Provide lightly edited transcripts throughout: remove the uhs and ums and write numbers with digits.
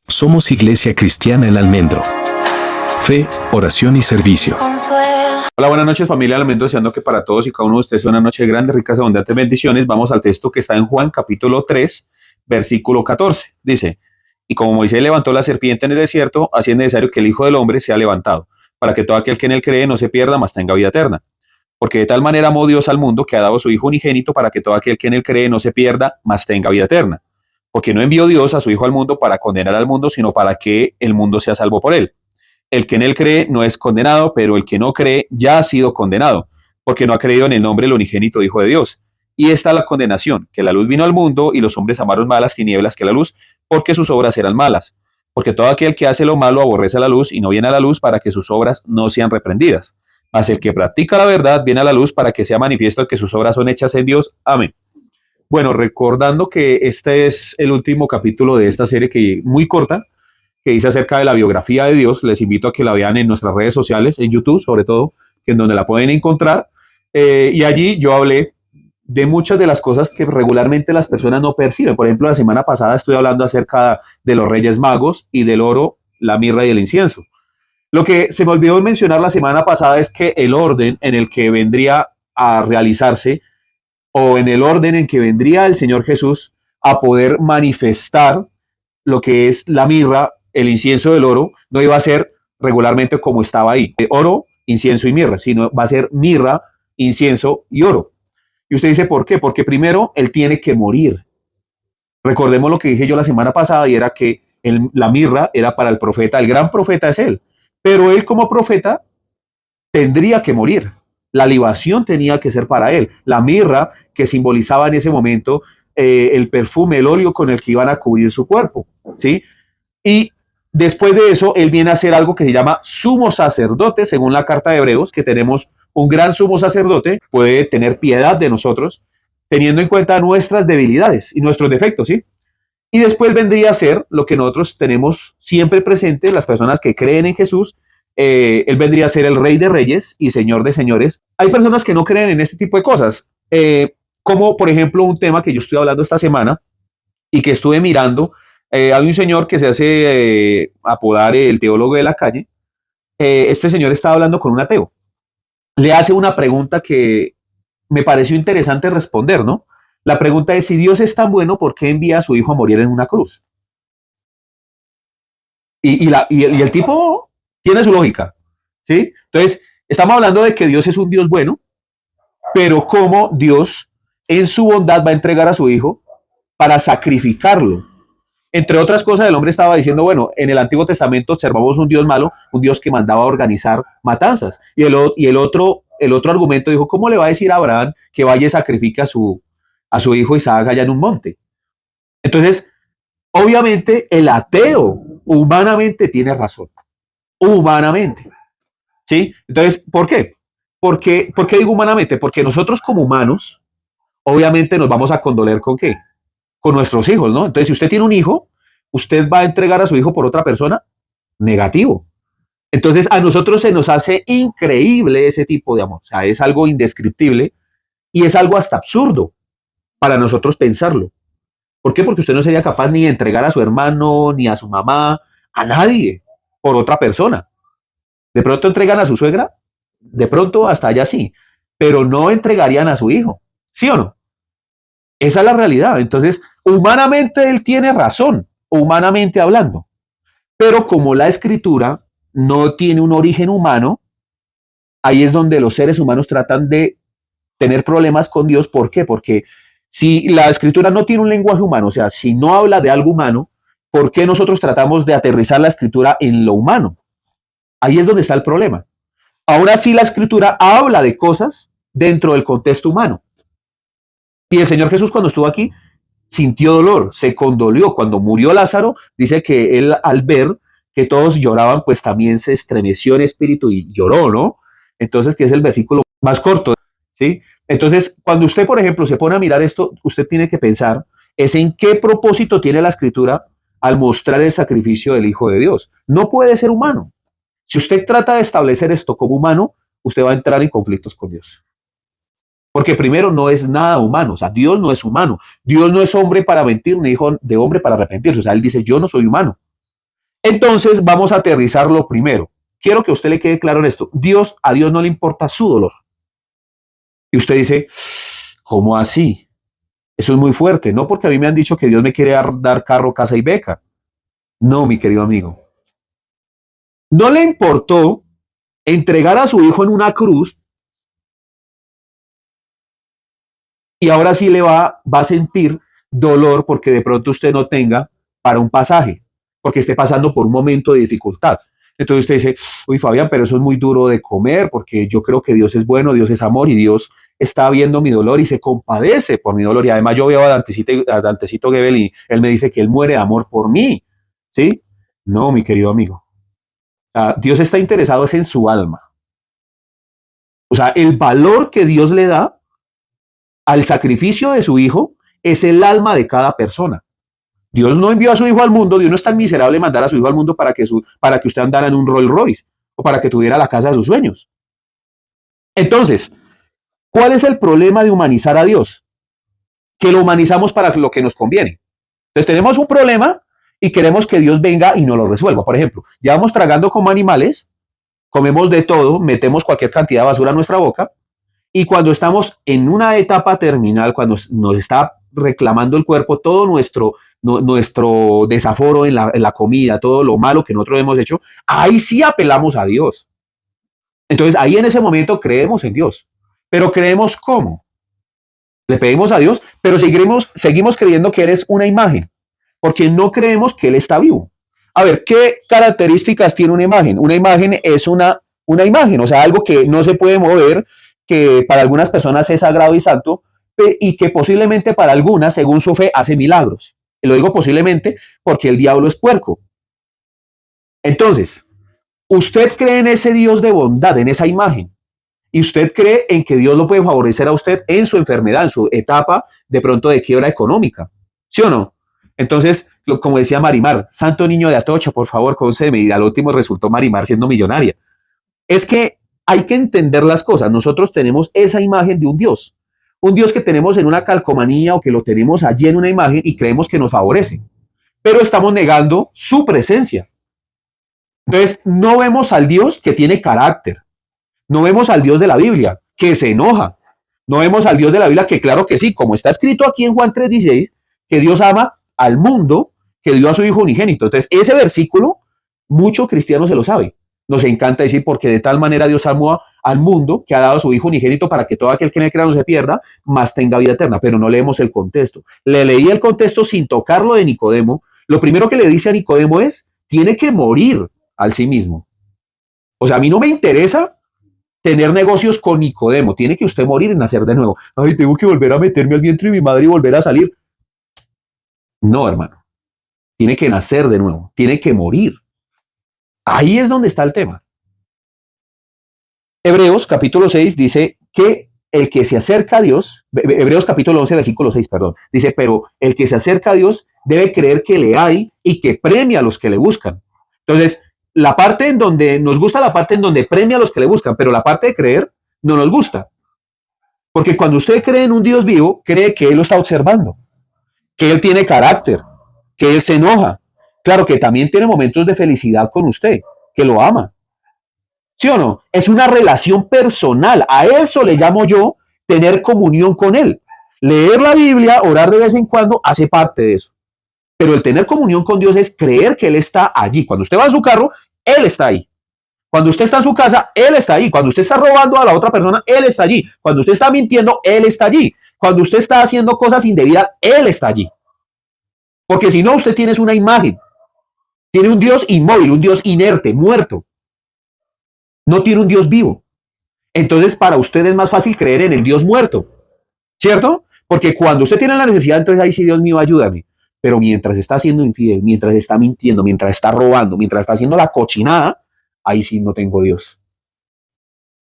Somos Iglesia Cristiana El Almendro. Fe, oración y servicio. Hola, buenas noches familia El Almendro, deseando que para todos y cada uno de ustedes sea una noche de grandes, ricas, abundantes bendiciones. Vamos al texto que está en Juan capítulo 3, versículo 14. Dice, y como Moisés levantó la serpiente en el desierto, así es necesario que el Hijo del Hombre sea levantado, para que todo aquel que en él cree no se pierda, mas tenga vida eterna. Porque de tal manera amó Dios al mundo que ha dado a su Hijo unigénito para que todo aquel que en él cree no se pierda, mas tenga vida eterna. Porque no envió Dios a su Hijo al mundo para condenar al mundo, sino para que el mundo sea salvo por él. El que en él cree no es condenado, pero el que no cree ya ha sido condenado, porque no ha creído en el nombre del unigénito Hijo de Dios. Y esta es la condenación, que la luz vino al mundo y los hombres amaron más las tinieblas que la luz, porque sus obras eran malas. Porque todo aquel que hace lo malo aborrece la luz y no viene a la luz para que sus obras no sean reprendidas. Mas el que practica la verdad viene a la luz para que sea manifiesto que sus obras son hechas en Dios. Amén. Bueno, recordando que este es el último capítulo de esta serie que muy corta, que dice acerca de la biografía de Dios, les invito a que la vean en nuestras redes sociales, en YouTube sobre todo, que en donde la pueden encontrar. Y allí yo hablé de muchas de las cosas que regularmente las personas no perciben. Por ejemplo, la semana pasada estoy hablando acerca de los Reyes Magos y del oro, la mirra y el incienso. Lo que se me olvidó mencionar la semana pasada es que el orden en el que vendría a realizarse o en el orden en que vendría el Señor Jesús a poder manifestar lo que es la mirra, el incienso del oro, no iba a ser regularmente como estaba ahí, oro, incienso y mirra, sino va a ser mirra, incienso y oro. Y usted dice, ¿por qué? Porque primero él tiene que morir. Recordemos lo que dije yo la semana pasada y era que la mirra era para el profeta, el gran profeta es él, pero él como profeta tendría que morir. La libación tenía que ser para él. La mirra que simbolizaba en ese momento el perfume, el óleo con el que iban a cubrir su cuerpo, ¿sí? Y después de eso, él viene a hacer algo que se llama sumo sacerdote, según la carta de Hebreos, que tenemos un gran sumo sacerdote, puede tener piedad de nosotros, teniendo en cuenta nuestras debilidades y nuestros defectos, ¿sí? Y después vendría a ser lo que nosotros tenemos siempre presente, las personas que creen en Jesús. Él vendría a ser el Rey de Reyes y Señor de Señores. Hay personas que no creen en este tipo de cosas, como por ejemplo un tema que yo estoy hablando esta semana y que estuve mirando. Hay un señor que se hace apodar el teólogo de la calle. Este señor estaba hablando con un ateo. Le hace una pregunta que me pareció interesante responder, ¿no? La pregunta es, si Dios es tan bueno, ¿por qué envía a su hijo a morir en una cruz? Y el tipo tiene su lógica, ¿sí? Entonces, estamos hablando de que Dios es un Dios bueno, pero cómo Dios en su bondad va a entregar a su hijo para sacrificarlo. Entre otras cosas, el hombre estaba diciendo, bueno, en el Antiguo Testamento observamos un Dios malo, un Dios que mandaba a organizar matanzas. Y el otro argumento dijo, ¿cómo le va a decir a Abraham que vaya y sacrifique a su hijo Isaac allá en un monte? Entonces, obviamente, el ateo humanamente tiene razón. Humanamente. ¿Sí? Entonces, ¿por qué? ¿Por qué digo humanamente? Porque nosotros como humanos, obviamente nos vamos a condoler con qué? Con nuestros hijos, ¿no? Entonces, si usted tiene un hijo, ¿usted va a entregar a su hijo por otra persona? Negativo. Entonces, a nosotros se nos hace increíble ese tipo de amor. O sea, es algo indescriptible y es algo hasta absurdo para nosotros pensarlo. ¿Por qué? Porque usted no sería capaz ni de entregar a su hermano, ni a su mamá, a nadie, por otra persona. De pronto entregan a su suegra, de pronto hasta allá sí, pero no entregarían a su hijo. ¿Sí o no? Esa es la realidad. Entonces, humanamente él tiene razón, humanamente hablando. Pero como la escritura no tiene un origen humano, ahí es donde los seres humanos tratan de tener problemas con Dios. ¿Por qué? Porque si la escritura no tiene un lenguaje humano, o sea, si no habla de algo humano, ¿por qué nosotros tratamos de aterrizar la escritura en lo humano? Ahí es donde está el problema. Ahora sí la escritura habla de cosas dentro del contexto humano. Y el Señor Jesús cuando estuvo aquí sintió dolor, se condolió. Cuando murió Lázaro, dice que él al ver que todos lloraban, pues también se estremeció en espíritu y lloró, ¿no? Entonces, que es el versículo más corto, ¿sí? Entonces, cuando usted, por ejemplo, se pone a mirar esto, usted tiene que pensar es en qué propósito tiene la escritura al mostrar el sacrificio del Hijo de Dios. No puede ser humano. Si usted trata de establecer esto como humano, usted va a entrar en conflictos con Dios. Porque primero no es nada humano, o sea, Dios no es humano. Dios no es hombre para mentir, ni hijo de hombre para arrepentirse. O sea, él dice, yo no soy humano. Entonces vamos a aterrizarlo primero. Quiero que a usted le quede claro en esto. A Dios no le importa su dolor. Y usted dice, ¿cómo así? Eso es muy fuerte. No porque a mí me han dicho que Dios me quiere dar carro, casa y beca. No, mi querido amigo. No le importó entregar a su hijo en una cruz y ahora sí va a sentir dolor porque de pronto usted no tenga para un pasaje, porque esté pasando por un momento de dificultad. Entonces usted dice, uy Fabián, pero eso es muy duro de comer porque yo creo que Dios es bueno, Dios es amor y Dios está viendo mi dolor y se compadece por mi dolor. Y además yo veo a Dantecito Gebel y él me dice que él muere de amor por mí. ¿Sí? No, mi querido amigo. Dios está interesado es en su alma. O sea, el valor que Dios le da al sacrificio de su hijo es el alma de cada persona. Dios no envió a su hijo al mundo, Dios no es tan miserable mandar a su hijo al mundo para que usted andara en un Rolls Royce o para que tuviera la casa de sus sueños. Entonces, ¿cuál es el problema de humanizar a Dios? Que lo humanizamos para lo que nos conviene. Entonces tenemos un problema y queremos que Dios venga y nos lo resuelva. Por ejemplo, ya vamos tragando como animales, comemos de todo, metemos cualquier cantidad de basura a nuestra boca y cuando estamos en una etapa terminal, cuando nos está reclamando el cuerpo todo nuestro desaforo en la comida, todo lo malo que nosotros hemos hecho, ahí sí apelamos a Dios. Entonces ahí en ese momento creemos en Dios. Pero creemos cómo. Le pedimos a Dios, pero seguimos creyendo que Él es una imagen, porque no creemos que Él está vivo. A ver, ¿qué características tiene una imagen? Una imagen es una imagen, o sea, algo que no se puede mover, que para algunas personas es sagrado y santo, y que posiblemente para algunas, según su fe, hace milagros. Y lo digo posiblemente porque el diablo es puerco. Entonces, usted cree en ese Dios de bondad, en esa imagen, y usted cree en que Dios lo puede favorecer a usted en su enfermedad, en su etapa de pronto de quiebra económica. ¿Sí o no? Entonces, como decía Marimar, santo niño de Atocha, por favor, concédeme. Y al último resultó Marimar siendo millonaria. Es que hay que entender las cosas. Nosotros tenemos esa imagen de un Dios que tenemos en una calcomanía o que lo tenemos allí en una imagen y creemos que nos favorece, pero estamos negando su presencia. Entonces, no vemos al Dios que tiene carácter, no vemos al Dios de la Biblia que se enoja, no vemos al Dios de la Biblia que claro que sí, como está escrito aquí en Juan 3:16, que Dios ama al mundo, que dio a su Hijo unigénito. Entonces, ese versículo, muchos cristianos se lo saben. Nos encanta decir, porque de tal manera Dios amó al mundo que ha dado a su Hijo unigénito para que todo aquel que en él crea no se pierda, más tenga vida eterna. Pero no leemos el contexto. Le leí el contexto sin tocarlo de Nicodemo. Lo primero que le dice a Nicodemo es, tiene que morir al sí mismo. O sea, a mí no me interesa tener negocios con Nicodemo. Tiene que usted morir y nacer de nuevo. Ay, tengo que volver a meterme al vientre de mi madre y volver a salir. No, hermano. Tiene que nacer de nuevo. Tiene que morir. Ahí es donde está el tema. Hebreos capítulo 6 dice que el que se acerca a Dios, Hebreos capítulo 11 versículo 6, perdón, dice, pero el que se acerca a Dios debe creer que le hay y que premia a los que le buscan. Entonces, la parte en donde nos gusta, la parte en donde premia a los que le buscan, pero la parte de creer no nos gusta. Porque cuando usted cree en un Dios vivo, cree que Él lo está observando, que Él tiene carácter, que Él se enoja. Claro que también tiene momentos de felicidad con usted, que lo ama. ¿Sí o no? Es una relación personal. A eso le llamo yo tener comunión con Él. Leer la Biblia, orar de vez en cuando, hace parte de eso. Pero el tener comunión con Dios es creer que Él está allí. Cuando usted va en su carro, Él está ahí. Cuando usted está en su casa, Él está ahí. Cuando usted está robando a la otra persona, Él está allí. Cuando usted está mintiendo, Él está allí. Cuando usted está haciendo cosas indebidas, Él está allí. Porque si no, usted tiene una imagen. Tiene un Dios inmóvil, un Dios inerte, muerto. No tiene un Dios vivo. Entonces, para usted es más fácil creer en el Dios muerto, ¿cierto? Porque cuando usted tiene la necesidad, entonces ahí sí, Dios mío, ayúdame. Pero mientras está siendo infiel, mientras está mintiendo, mientras está robando, mientras está haciendo la cochinada, ahí sí no tengo Dios.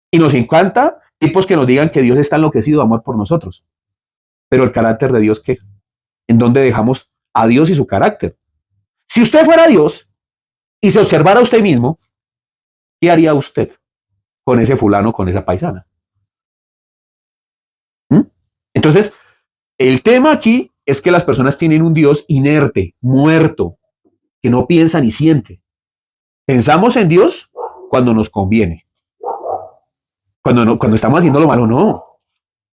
Y nos encanta tipos que nos digan que Dios está enloquecido de amor por nosotros. Pero el carácter de Dios, ¿qué? ¿En dónde dejamos a Dios y su carácter? Si usted fuera Dios y se observara a usted mismo, ¿qué haría usted con ese fulano, con esa paisana? ¿Mm? Entonces, el tema aquí es que las personas tienen un Dios inerte, muerto, que no piensa ni siente. Pensamos en Dios cuando nos conviene. Cuando estamos haciendo lo malo, no.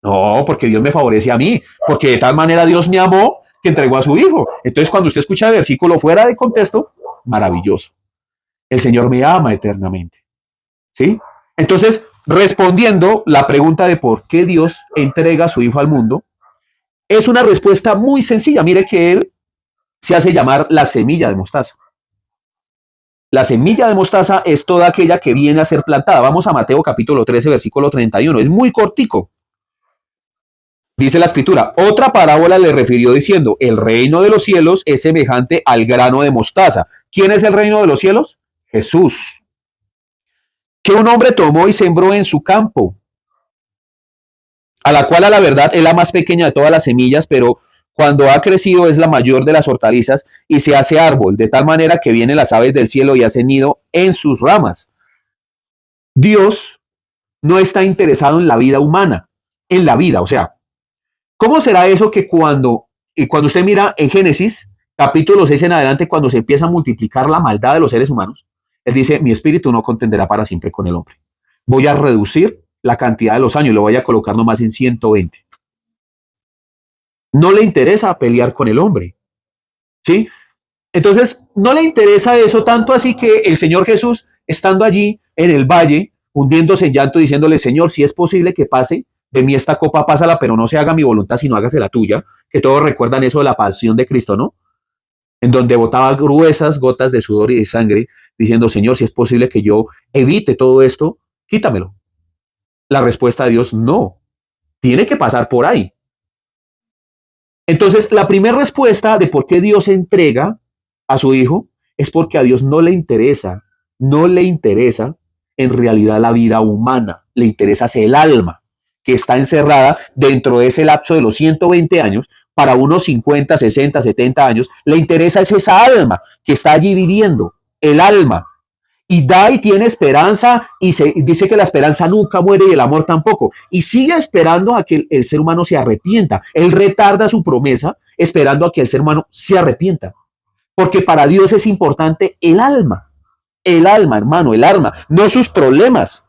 No, porque Dios me favorece a mí. Porque de tal manera Dios me amó que entregó a su Hijo. Entonces, cuando usted escucha el versículo fuera de contexto, maravilloso. El Señor me ama eternamente. ¿Sí? Entonces, respondiendo la pregunta de por qué Dios entrega a su Hijo al mundo, es una respuesta muy sencilla. Mire que Él se hace llamar la semilla de mostaza. La semilla de mostaza es toda aquella que viene a ser plantada. Vamos a Mateo capítulo 13, versículo 31. Es muy cortico. Dice la escritura, otra parábola le refirió diciendo, el reino de los cielos es semejante al grano de mostaza. ¿Quién es el reino de los cielos? Jesús. Que un hombre tomó y sembró en su campo, a la cual a la verdad es la más pequeña de todas las semillas, pero cuando ha crecido es la mayor de las hortalizas y se hace árbol, de tal manera que vienen las aves del cielo y hacen nido en sus ramas. Dios no está interesado en la vida humana, en la vida, o sea, ¿cómo será eso que cuando usted mira en Génesis, capítulo 6 en adelante, cuando se empieza a multiplicar la maldad de los seres humanos, Él dice, mi espíritu no contenderá para siempre con el hombre. Voy a reducir la cantidad de los años, lo voy a colocar nomás en 120. No le interesa pelear con el hombre, ¿sí? Entonces, no le interesa eso tanto así que el Señor Jesús, estando allí en el valle, hundiéndose en llanto, diciéndole, Señor, si es posible que pase de mí esta copa, pásala, pero no se haga mi voluntad, sino hágase la tuya, que todos recuerdan eso de la pasión de Cristo, ¿no? En donde botaba gruesas gotas de sudor y de sangre, diciendo, Señor, si es posible que yo evite todo esto, quítamelo. La respuesta de Dios, no. Tiene que pasar por ahí. Entonces, la primera respuesta de por qué Dios entrega a su Hijo es porque a Dios no le interesa en realidad la vida humana, le interesa el alma que está encerrada dentro de ese lapso de los 120 años, para unos 50, 60, 70 años, le interesa es esa alma que está allí viviendo, el alma. Y da y tiene esperanza y dice que la esperanza nunca muere y el amor tampoco. Y sigue esperando a que el ser humano se arrepienta. Él retarda su promesa esperando a que el ser humano se arrepienta. Porque para Dios es importante el alma. El alma, hermano, el alma, no sus problemas.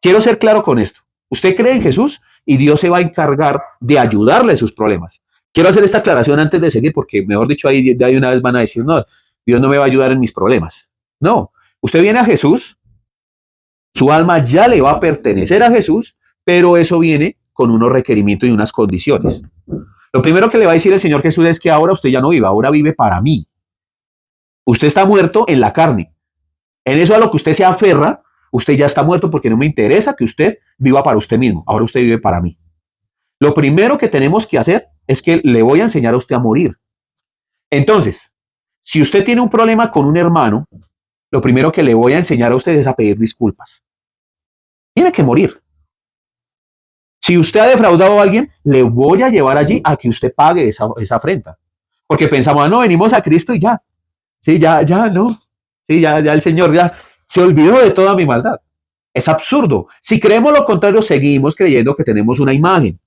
Quiero ser claro con esto. Usted cree en Jesús y Dios se va a encargar de ayudarle en sus problemas. Quiero hacer esta aclaración antes de seguir porque, mejor dicho, ahí de una vez van a decir, no, Dios no me va a ayudar en mis problemas. No. Usted viene a Jesús, su alma ya le va a pertenecer a Jesús, pero eso viene con unos requerimientos y unas condiciones. Lo primero que le va a decir el Señor Jesús es que ahora usted ya no vive, ahora vive para mí. Usted está muerto en la carne. En eso a lo que usted se aferra, usted ya está muerto porque no me interesa que usted viva para usted mismo. Ahora usted vive para mí. Lo primero que tenemos que hacer es que le voy a enseñar a usted a morir. Entonces, si usted tiene un problema con un hermano, lo primero que le voy a enseñar a usted es a pedir disculpas. Tiene que morir. Si usted ha defraudado a alguien, le voy a llevar allí a que usted pague esa afrenta. Porque pensamos, no, venimos a Cristo y ya. Sí, ya, no. Sí, ya el Señor ya se olvidó de toda mi maldad. Es absurdo. Si creemos lo contrario, seguimos creyendo que tenemos una imagen.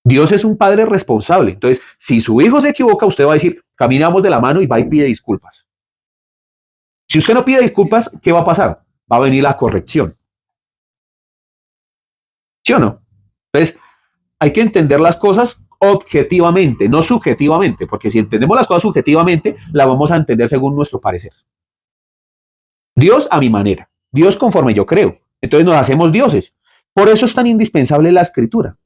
Dios es un padre responsable. Entonces, si su hijo se equivoca, usted va a decir, caminamos de la mano y va y pide disculpas. Si usted no pide disculpas, ¿qué va a pasar? Va a venir la corrección. ¿Sí o no? Entonces, hay que entender las cosas objetivamente, no subjetivamente, porque si entendemos las cosas subjetivamente, las vamos a entender según nuestro parecer. Dios a mi manera, Dios conforme yo creo. Entonces nos hacemos dioses. Por eso es tan indispensable la escritura.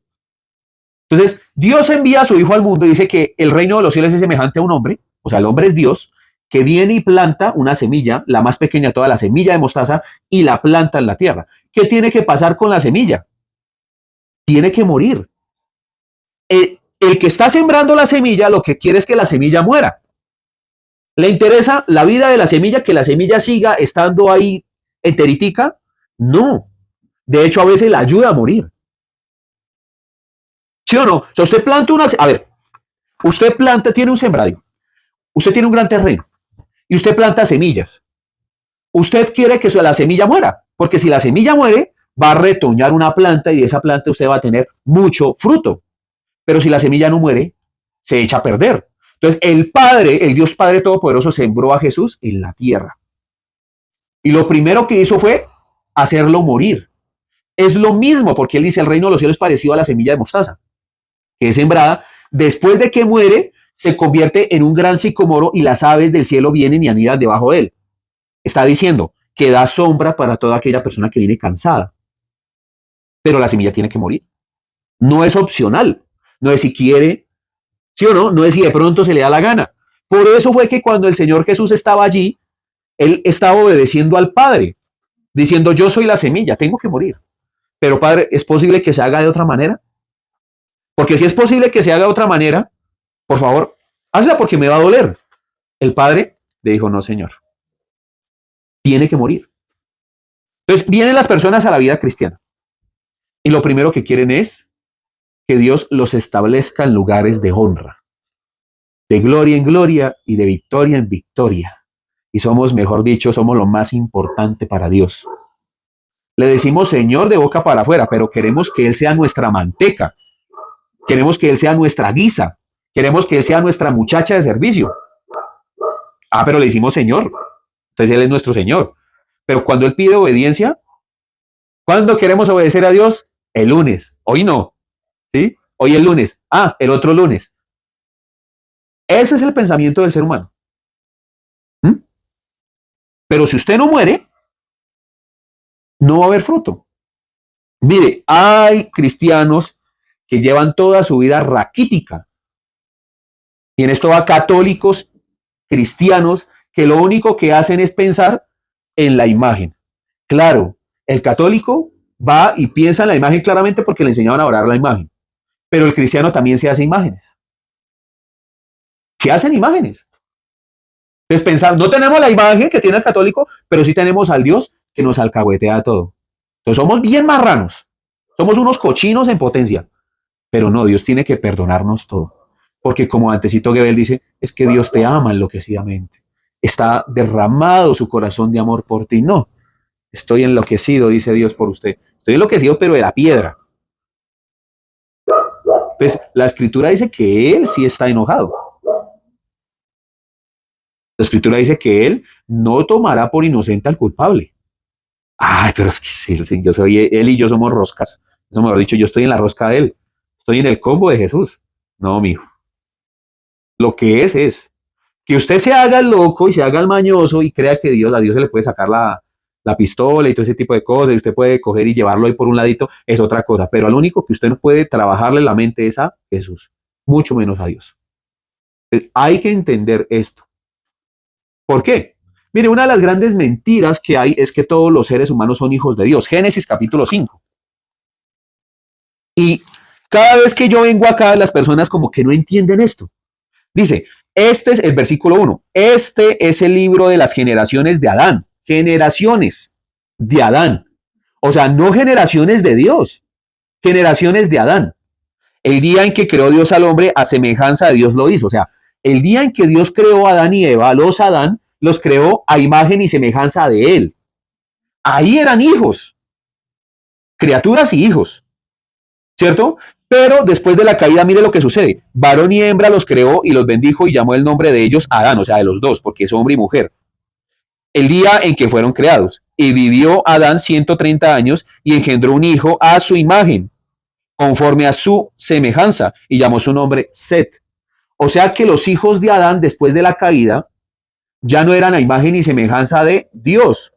Entonces, Dios envía a su Hijo al mundo y dice que el reino de los cielos es semejante a un hombre, o sea, el hombre es Dios, que viene y planta una semilla, la más pequeña de toda la semilla de mostaza, y la planta en la tierra. ¿Qué tiene que pasar con la semilla? Tiene que morir. El que está sembrando la semilla, lo que quiere es que la semilla muera. ¿Le interesa la vida de la semilla, que la semilla siga estando ahí enteritica? No. De hecho, a veces la ayuda a morir. ¿Sí o no? O sea, usted planta a ver, usted planta, tiene un sembradío. Usted tiene un gran terreno y usted planta semillas. Usted quiere que la semilla muera, porque si la semilla muere, va a retoñar una planta y de esa planta usted va a tener mucho fruto. Pero si la semilla no muere, se echa a perder. Entonces, el Padre, el Dios Padre Todopoderoso, sembró a Jesús en la tierra. Y lo primero que hizo fue hacerlo morir. Es lo mismo, porque él dice, el reino de los cielos es parecido a la semilla de mostaza, que es sembrada, después de que muere, se convierte en un gran sicómoro y las aves del cielo vienen y anidan debajo de él. Está diciendo que da sombra para toda aquella persona que viene cansada. Pero la semilla tiene que morir. No es opcional. No es si quiere, sí o no, no es si de pronto se le da la gana. Por eso fue que cuando el Señor Jesús estaba allí, él estaba obedeciendo al Padre, diciendo, yo soy la semilla, tengo que morir. Pero Padre, ¿es posible que se haga de otra manera? Porque si es posible que se haga de otra manera, por favor, hazla porque me va a doler. El Padre le dijo, no, Señor, tiene que morir. Entonces vienen las personas a la vida cristiana y lo primero que quieren es que Dios los establezca en lugares de honra, de gloria en gloria y de victoria en victoria. Y somos, mejor dicho, somos lo más importante para Dios. Le decimos Señor de boca para afuera, pero queremos que Él sea nuestra manteca. Queremos que Él sea nuestra guisa. Queremos que Él sea nuestra muchacha de servicio. Ah, pero le decimos Señor. Entonces Él es nuestro Señor. Pero cuando Él pide obediencia, ¿cuándo queremos obedecer a Dios? El lunes. Hoy no. ¿Sí? Hoy el lunes. Ah, el otro lunes. Ese es el pensamiento del ser humano. ¿Mm? Pero si usted no muere, no va a haber fruto. Mire, hay cristianos que llevan toda su vida raquítica. Y en esto va católicos, cristianos, que lo único que hacen es pensar en la imagen. Claro, el católico va y piensa en la imagen claramente porque le enseñaban a orar la imagen. Pero el cristiano también se hace imágenes. Se hacen imágenes. Entonces pensamos, no tenemos la imagen que tiene el católico, pero sí tenemos al Dios que nos alcahuetea todo. Entonces somos bien marranos. Somos unos cochinos en potencia. Pero no, Dios tiene que perdonarnos todo. Porque como antecito Gebel dice, es que Dios te ama enloquecidamente. Está derramado su corazón de amor por ti. No, estoy enloquecido, dice Dios por usted. Estoy enloquecido, pero de la piedra. Pues la escritura dice que Él sí está enojado. La escritura dice que Él no tomará por inocente al culpable. Ay, pero es que sí, yo soy, Él y yo somos roscas. Eso mejor dicho, yo estoy en la rosca de Él. Estoy en el combo de Jesús. No, mijo. Lo que es que usted se haga el loco y se haga el mañoso y crea que a Dios se le puede sacar la pistola y todo ese tipo de cosas y usted puede coger y llevarlo ahí por un ladito, es otra cosa. Pero al único que usted no puede trabajarle la mente es a Jesús, mucho menos a Dios. Entonces, hay que entender esto. ¿Por qué? Mire, una de las grandes mentiras que hay es que todos los seres humanos son hijos de Dios. Génesis capítulo 5. Y cada vez que yo vengo acá, las personas como que no entienden esto. Dice, este es el versículo 1. Este es el libro de las generaciones de Adán. Generaciones de Adán. O sea, no generaciones de Dios. Generaciones de Adán. El día en que creó Dios al hombre, a semejanza de Dios lo hizo. O sea, el día en que Dios creó a Adán y Eva, los Adán, los creó a imagen y semejanza de él. Ahí eran hijos. Criaturas y hijos. ¿Cierto? Pero después de la caída, mire lo que sucede. Varón y hembra los creó y los bendijo y llamó el nombre de ellos Adán, o sea, de los dos, porque es hombre y mujer. El día en que fueron creados. Y vivió Adán 130 años y engendró un hijo a su imagen, conforme a su semejanza, y llamó su nombre Set. O sea que los hijos de Adán, después de la caída, ya no eran a imagen y semejanza de Dios.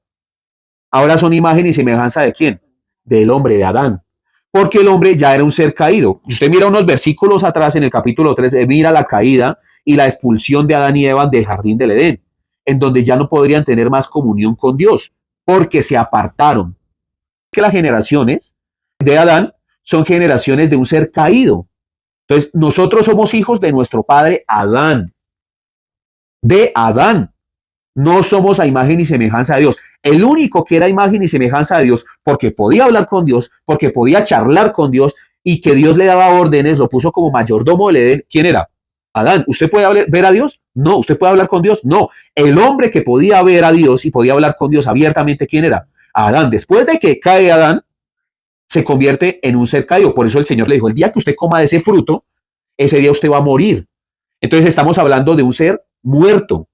Ahora son imagen y semejanza de ¿quién? Del hombre, de Adán. Porque el hombre ya era un ser caído. Usted mira unos versículos atrás en el capítulo 3, mira la caída y la expulsión de Adán y Eva del jardín del Edén, en donde ya no podrían tener más comunión con Dios, porque se apartaron. Que las generaciones de Adán son generaciones de un ser caído. Entonces, nosotros somos hijos de nuestro padre Adán. De Adán. No somos a imagen y semejanza de Dios. El único que era imagen y semejanza de Dios, porque podía hablar con Dios, porque podía charlar con Dios y que Dios le daba órdenes, lo puso como mayordomo del Edén. ¿Quién era? Adán. ¿Usted puede ver a Dios? No. ¿Usted puede hablar con Dios? No. El hombre que podía ver a Dios y podía hablar con Dios abiertamente, ¿quién era? Adán. Después de que cae Adán, se convierte en un ser caído. Por eso el Señor le dijo, el día que usted coma de ese fruto, ese día usted va a morir. Entonces estamos hablando de un ser muerto.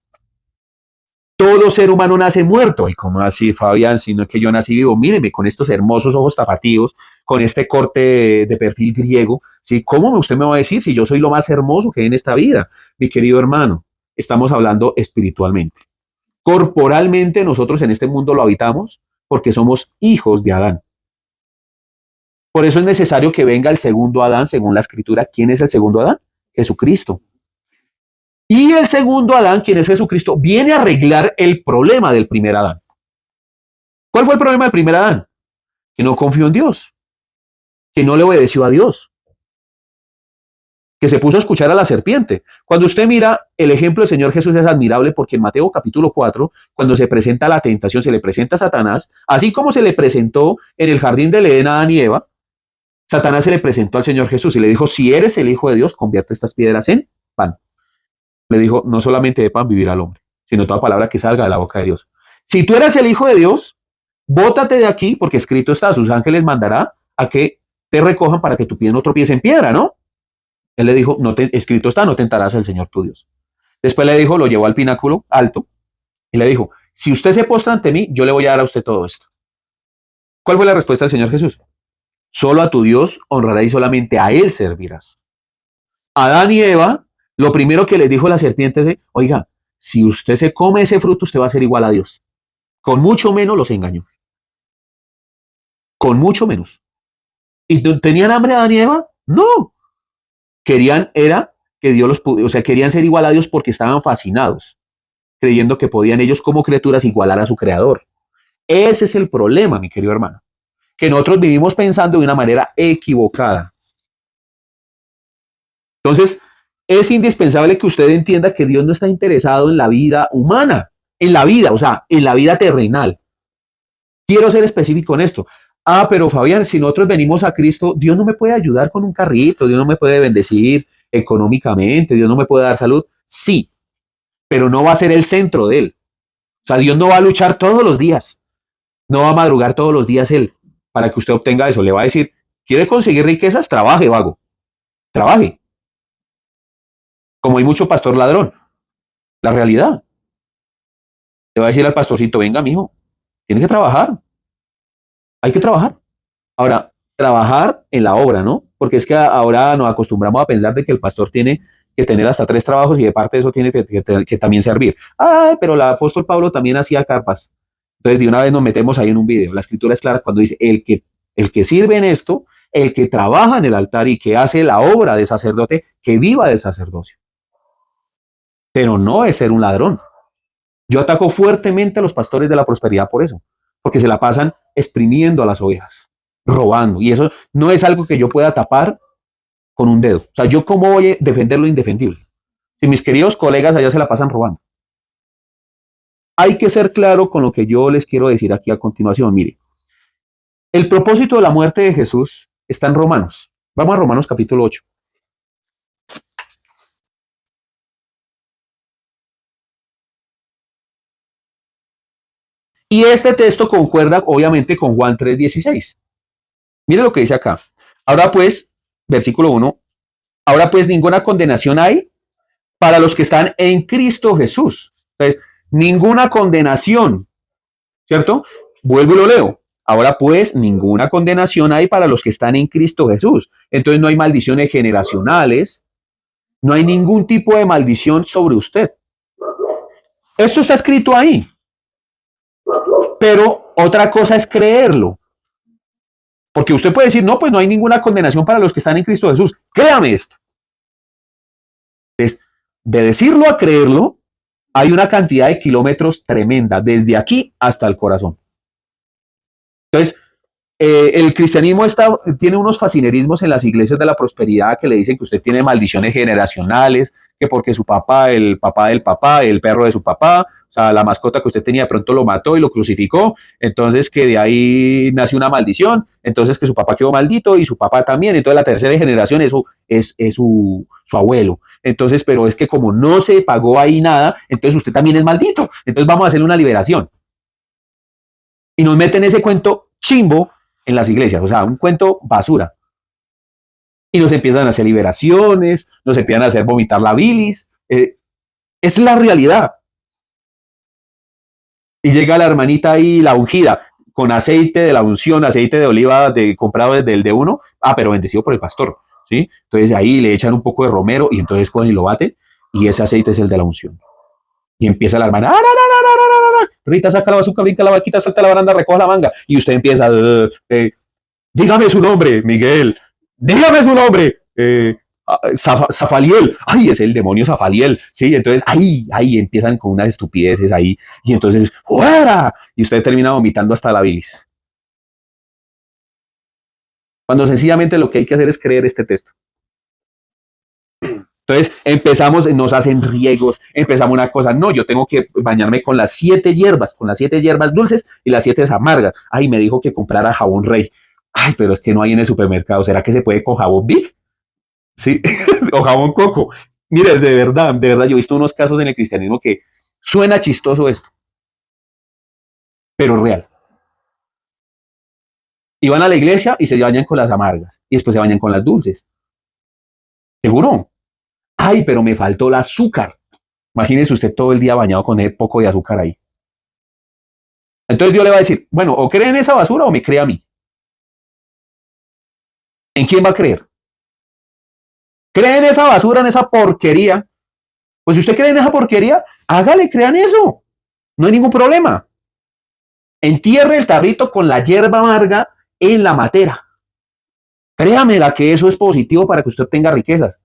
Todo ser humano nace muerto. ¿Y cómo así, Fabián? Si no es que yo nací vivo, míreme, con estos hermosos ojos tapatíos, con este corte de perfil griego, ¿sí? ¿Cómo usted me va a decir si yo soy lo más hermoso que hay en esta vida? Mi querido hermano, estamos hablando espiritualmente. Corporalmente nosotros en este mundo lo habitamos porque somos hijos de Adán. Por eso es necesario que venga el segundo Adán, según la Escritura. ¿Quién es el segundo Adán? Jesucristo. Y el segundo Adán, quien es Jesucristo, viene a arreglar el problema del primer Adán. ¿Cuál fue el problema del primer Adán? Que no confió en Dios, que no le obedeció a Dios, que se puso a escuchar a la serpiente. Cuando usted mira, el ejemplo del Señor Jesús es admirable porque en Mateo capítulo 4, cuando se presenta la tentación, se le presenta a Satanás, así como se le presentó en el jardín del Edén a Adán y Eva, Satanás se le presentó al Señor Jesús y le dijo, si eres el Hijo de Dios, convierte estas piedras en pan. Le dijo, no solamente de pan vivirá el hombre, sino toda palabra que salga de la boca de Dios. Si tú eres el Hijo de Dios, bótate de aquí, porque escrito está, a sus ángeles mandará a que te recojan para que tu pie no tropiece en piedra, ¿no? Él le dijo, escrito está, no tentarás al Señor tu Dios. Después le dijo, lo llevó al pináculo alto y le dijo, si usted se postra ante mí, yo le voy a dar a usted todo esto. ¿Cuál fue la respuesta del Señor Jesús? Solo a tu Dios honrarás y solamente a Él servirás. Adán y Eva, lo primero que les dijo la serpiente es, oiga, si usted se come ese fruto, usted va a ser igual a Dios. Con mucho menos los engañó. Con mucho menos. ¿Y tenían hambre Adán y Eva? No. Querían era que Dios los pudiera, o sea, querían ser igual a Dios porque estaban fascinados, creyendo que podían ellos como criaturas igualar a su creador. Ese es el problema, mi querido hermano, que nosotros vivimos pensando de una manera equivocada. Entonces, es indispensable que usted entienda que Dios no está interesado en la vida humana, en la vida, o sea, en la vida terrenal. Quiero ser específico en esto. Ah, pero Fabián, si nosotros venimos a Cristo, Dios no me puede ayudar con un carrito, Dios no me puede bendecir económicamente, Dios no me puede dar salud. Sí, pero no va a ser el centro de él. O sea, Dios no va a luchar todos los días, no va a madrugar todos los días él para que usted obtenga eso. Le va a decir, ¿quiere conseguir riquezas? Trabaje, vago. Trabaje. Como hay mucho pastor ladrón. La realidad. Le va a decir al pastorcito, venga, mijo, tiene que trabajar. Hay que trabajar. Ahora, trabajar en la obra, ¿no? Porque es que ahora nos acostumbramos a pensar de que el pastor tiene que tener hasta 3 trabajos y de parte de eso tiene que también servir. Ah, pero el apóstol Pablo también hacía carpas. Entonces, de una vez nos metemos ahí en un video. La escritura es clara cuando dice, el que sirve en esto, el que trabaja en el altar y que hace la obra de sacerdote, que viva del sacerdocio. Pero no es ser un ladrón. Yo ataco fuertemente a los pastores de la prosperidad por eso, porque se la pasan exprimiendo a las ovejas, robando. Y eso no es algo que yo pueda tapar con un dedo. O sea, ¿yo cómo voy a defender lo indefendible? Si mis queridos colegas allá se la pasan robando. Hay que ser claro con lo que yo les quiero decir aquí a continuación. Mire, el propósito de la muerte de Jesús está en Romanos. Vamos a Romanos capítulo 8. Y este texto concuerda obviamente con Juan 3:16. Mire lo que dice acá. Ahora pues, versículo 1, ahora pues ninguna condenación hay para los que están en Cristo Jesús. Entonces, ninguna condenación, ¿cierto? Vuelvo y lo leo. Ahora pues ninguna condenación hay para los que están en Cristo Jesús. Entonces no hay maldiciones generacionales, no hay ningún tipo de maldición sobre usted. Esto está escrito ahí. Pero otra cosa es creerlo. Porque usted puede decir, no, pues no hay ninguna condenación para los que están en Cristo Jesús. Créame esto. Entonces, de decirlo a creerlo, hay una cantidad de kilómetros tremenda, desde aquí hasta el corazón. Entonces, el cristianismo tiene unos fascinerismos en las iglesias de la prosperidad que le dicen que usted tiene maldiciones generacionales, que porque su papá, el papá del papá, el perro de su papá, o sea, la mascota que usted tenía de pronto lo mató y lo crucificó, entonces que de ahí nació una maldición, entonces que su papá quedó maldito y su papá también, entonces la tercera generación eso es su abuelo. Entonces, pero es que como no se pagó ahí nada, entonces usted también es maldito, entonces vamos a hacerle una liberación. Y nos meten ese cuento chimbo en las iglesias, o sea, un cuento basura. Y nos empiezan a hacer liberaciones, nos empiezan a hacer vomitar la bilis. Es la realidad. Y llega la hermanita ahí, la ungida, con aceite de la unción, aceite de oliva comprado desde el de uno, pero bendecido por el pastor, ¿sí? Entonces ahí le echan un poco de romero y entonces cogen y lo baten y ese aceite es el de la unción. Y empieza la hermana, Rita, saca la bazooka, brinca la vaquita, salta la baranda, recoja la manga. Y usted empieza, dígame su nombre, Miguel, dígame su nombre, Zafaliel, ay, es el demonio Zafaliel, sí, entonces ahí empiezan con unas estupideces ahí, y entonces, ¡fuera! Y usted termina vomitando hasta la bilis. Cuando sencillamente lo que hay que hacer es creer este texto. Entonces empezamos, nos hacen riegos, empezamos una cosa, no, yo tengo que bañarme con las 7 hierbas, dulces y las 7 amargas. Ay, me dijo que comprara jabón Rey. Ay, pero es que no hay en el supermercado. ¿Será que se puede con jabón Big? Sí, o jabón Coco. Mire, de verdad, yo he visto unos casos en el cristianismo que suena chistoso esto, pero real. Y van a la iglesia y se bañan con las amargas y después se bañan con las dulces. ¿Seguro? Ay, pero me faltó el azúcar. Imagínese usted todo el día bañado con el poco de azúcar ahí. Entonces Dios le va a decir, bueno, o cree en esa basura o me cree a mí. ¿En quién va a creer? ¿Cree en esa basura, en esa porquería? Pues si usted cree en esa porquería, hágale, crean eso. No hay ningún problema. Entierre el tarrito con la hierba amarga en la matera. Créamela que eso es positivo para que usted tenga riquezas.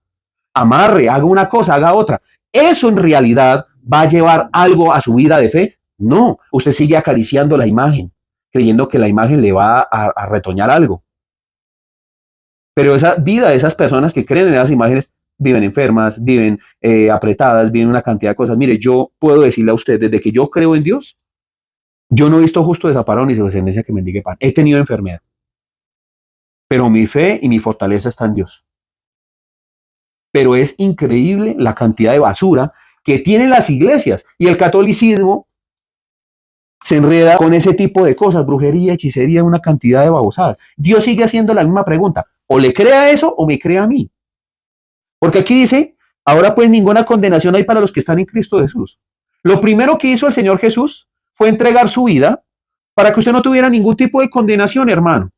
Amarre, haga una cosa, haga otra. ¿Eso en realidad va a llevar algo a su vida de fe? No, usted sigue acariciando la imagen, creyendo que la imagen le va a retoñar algo. Pero esa vida de esas personas que creen en esas imágenes viven enfermas, viven apretadas, viven una cantidad de cosas. Mire, yo puedo decirle a usted, desde que yo creo en Dios, yo no he visto justo desamparado ni su descendencia que mendigue pan. He tenido enfermedad. Pero mi fe y mi fortaleza está en Dios. Pero es increíble la cantidad de basura que tienen las iglesias y el catolicismo se enreda con ese tipo de cosas, brujería, hechicería, una cantidad de babosadas. Dios sigue haciendo la misma pregunta, o le crea eso o me crea a mí. Porque aquí dice, ahora pues ninguna condenación hay para los que están en Cristo Jesús. Lo primero que hizo el Señor Jesús fue entregar su vida para que usted no tuviera ningún tipo de condenación, hermano.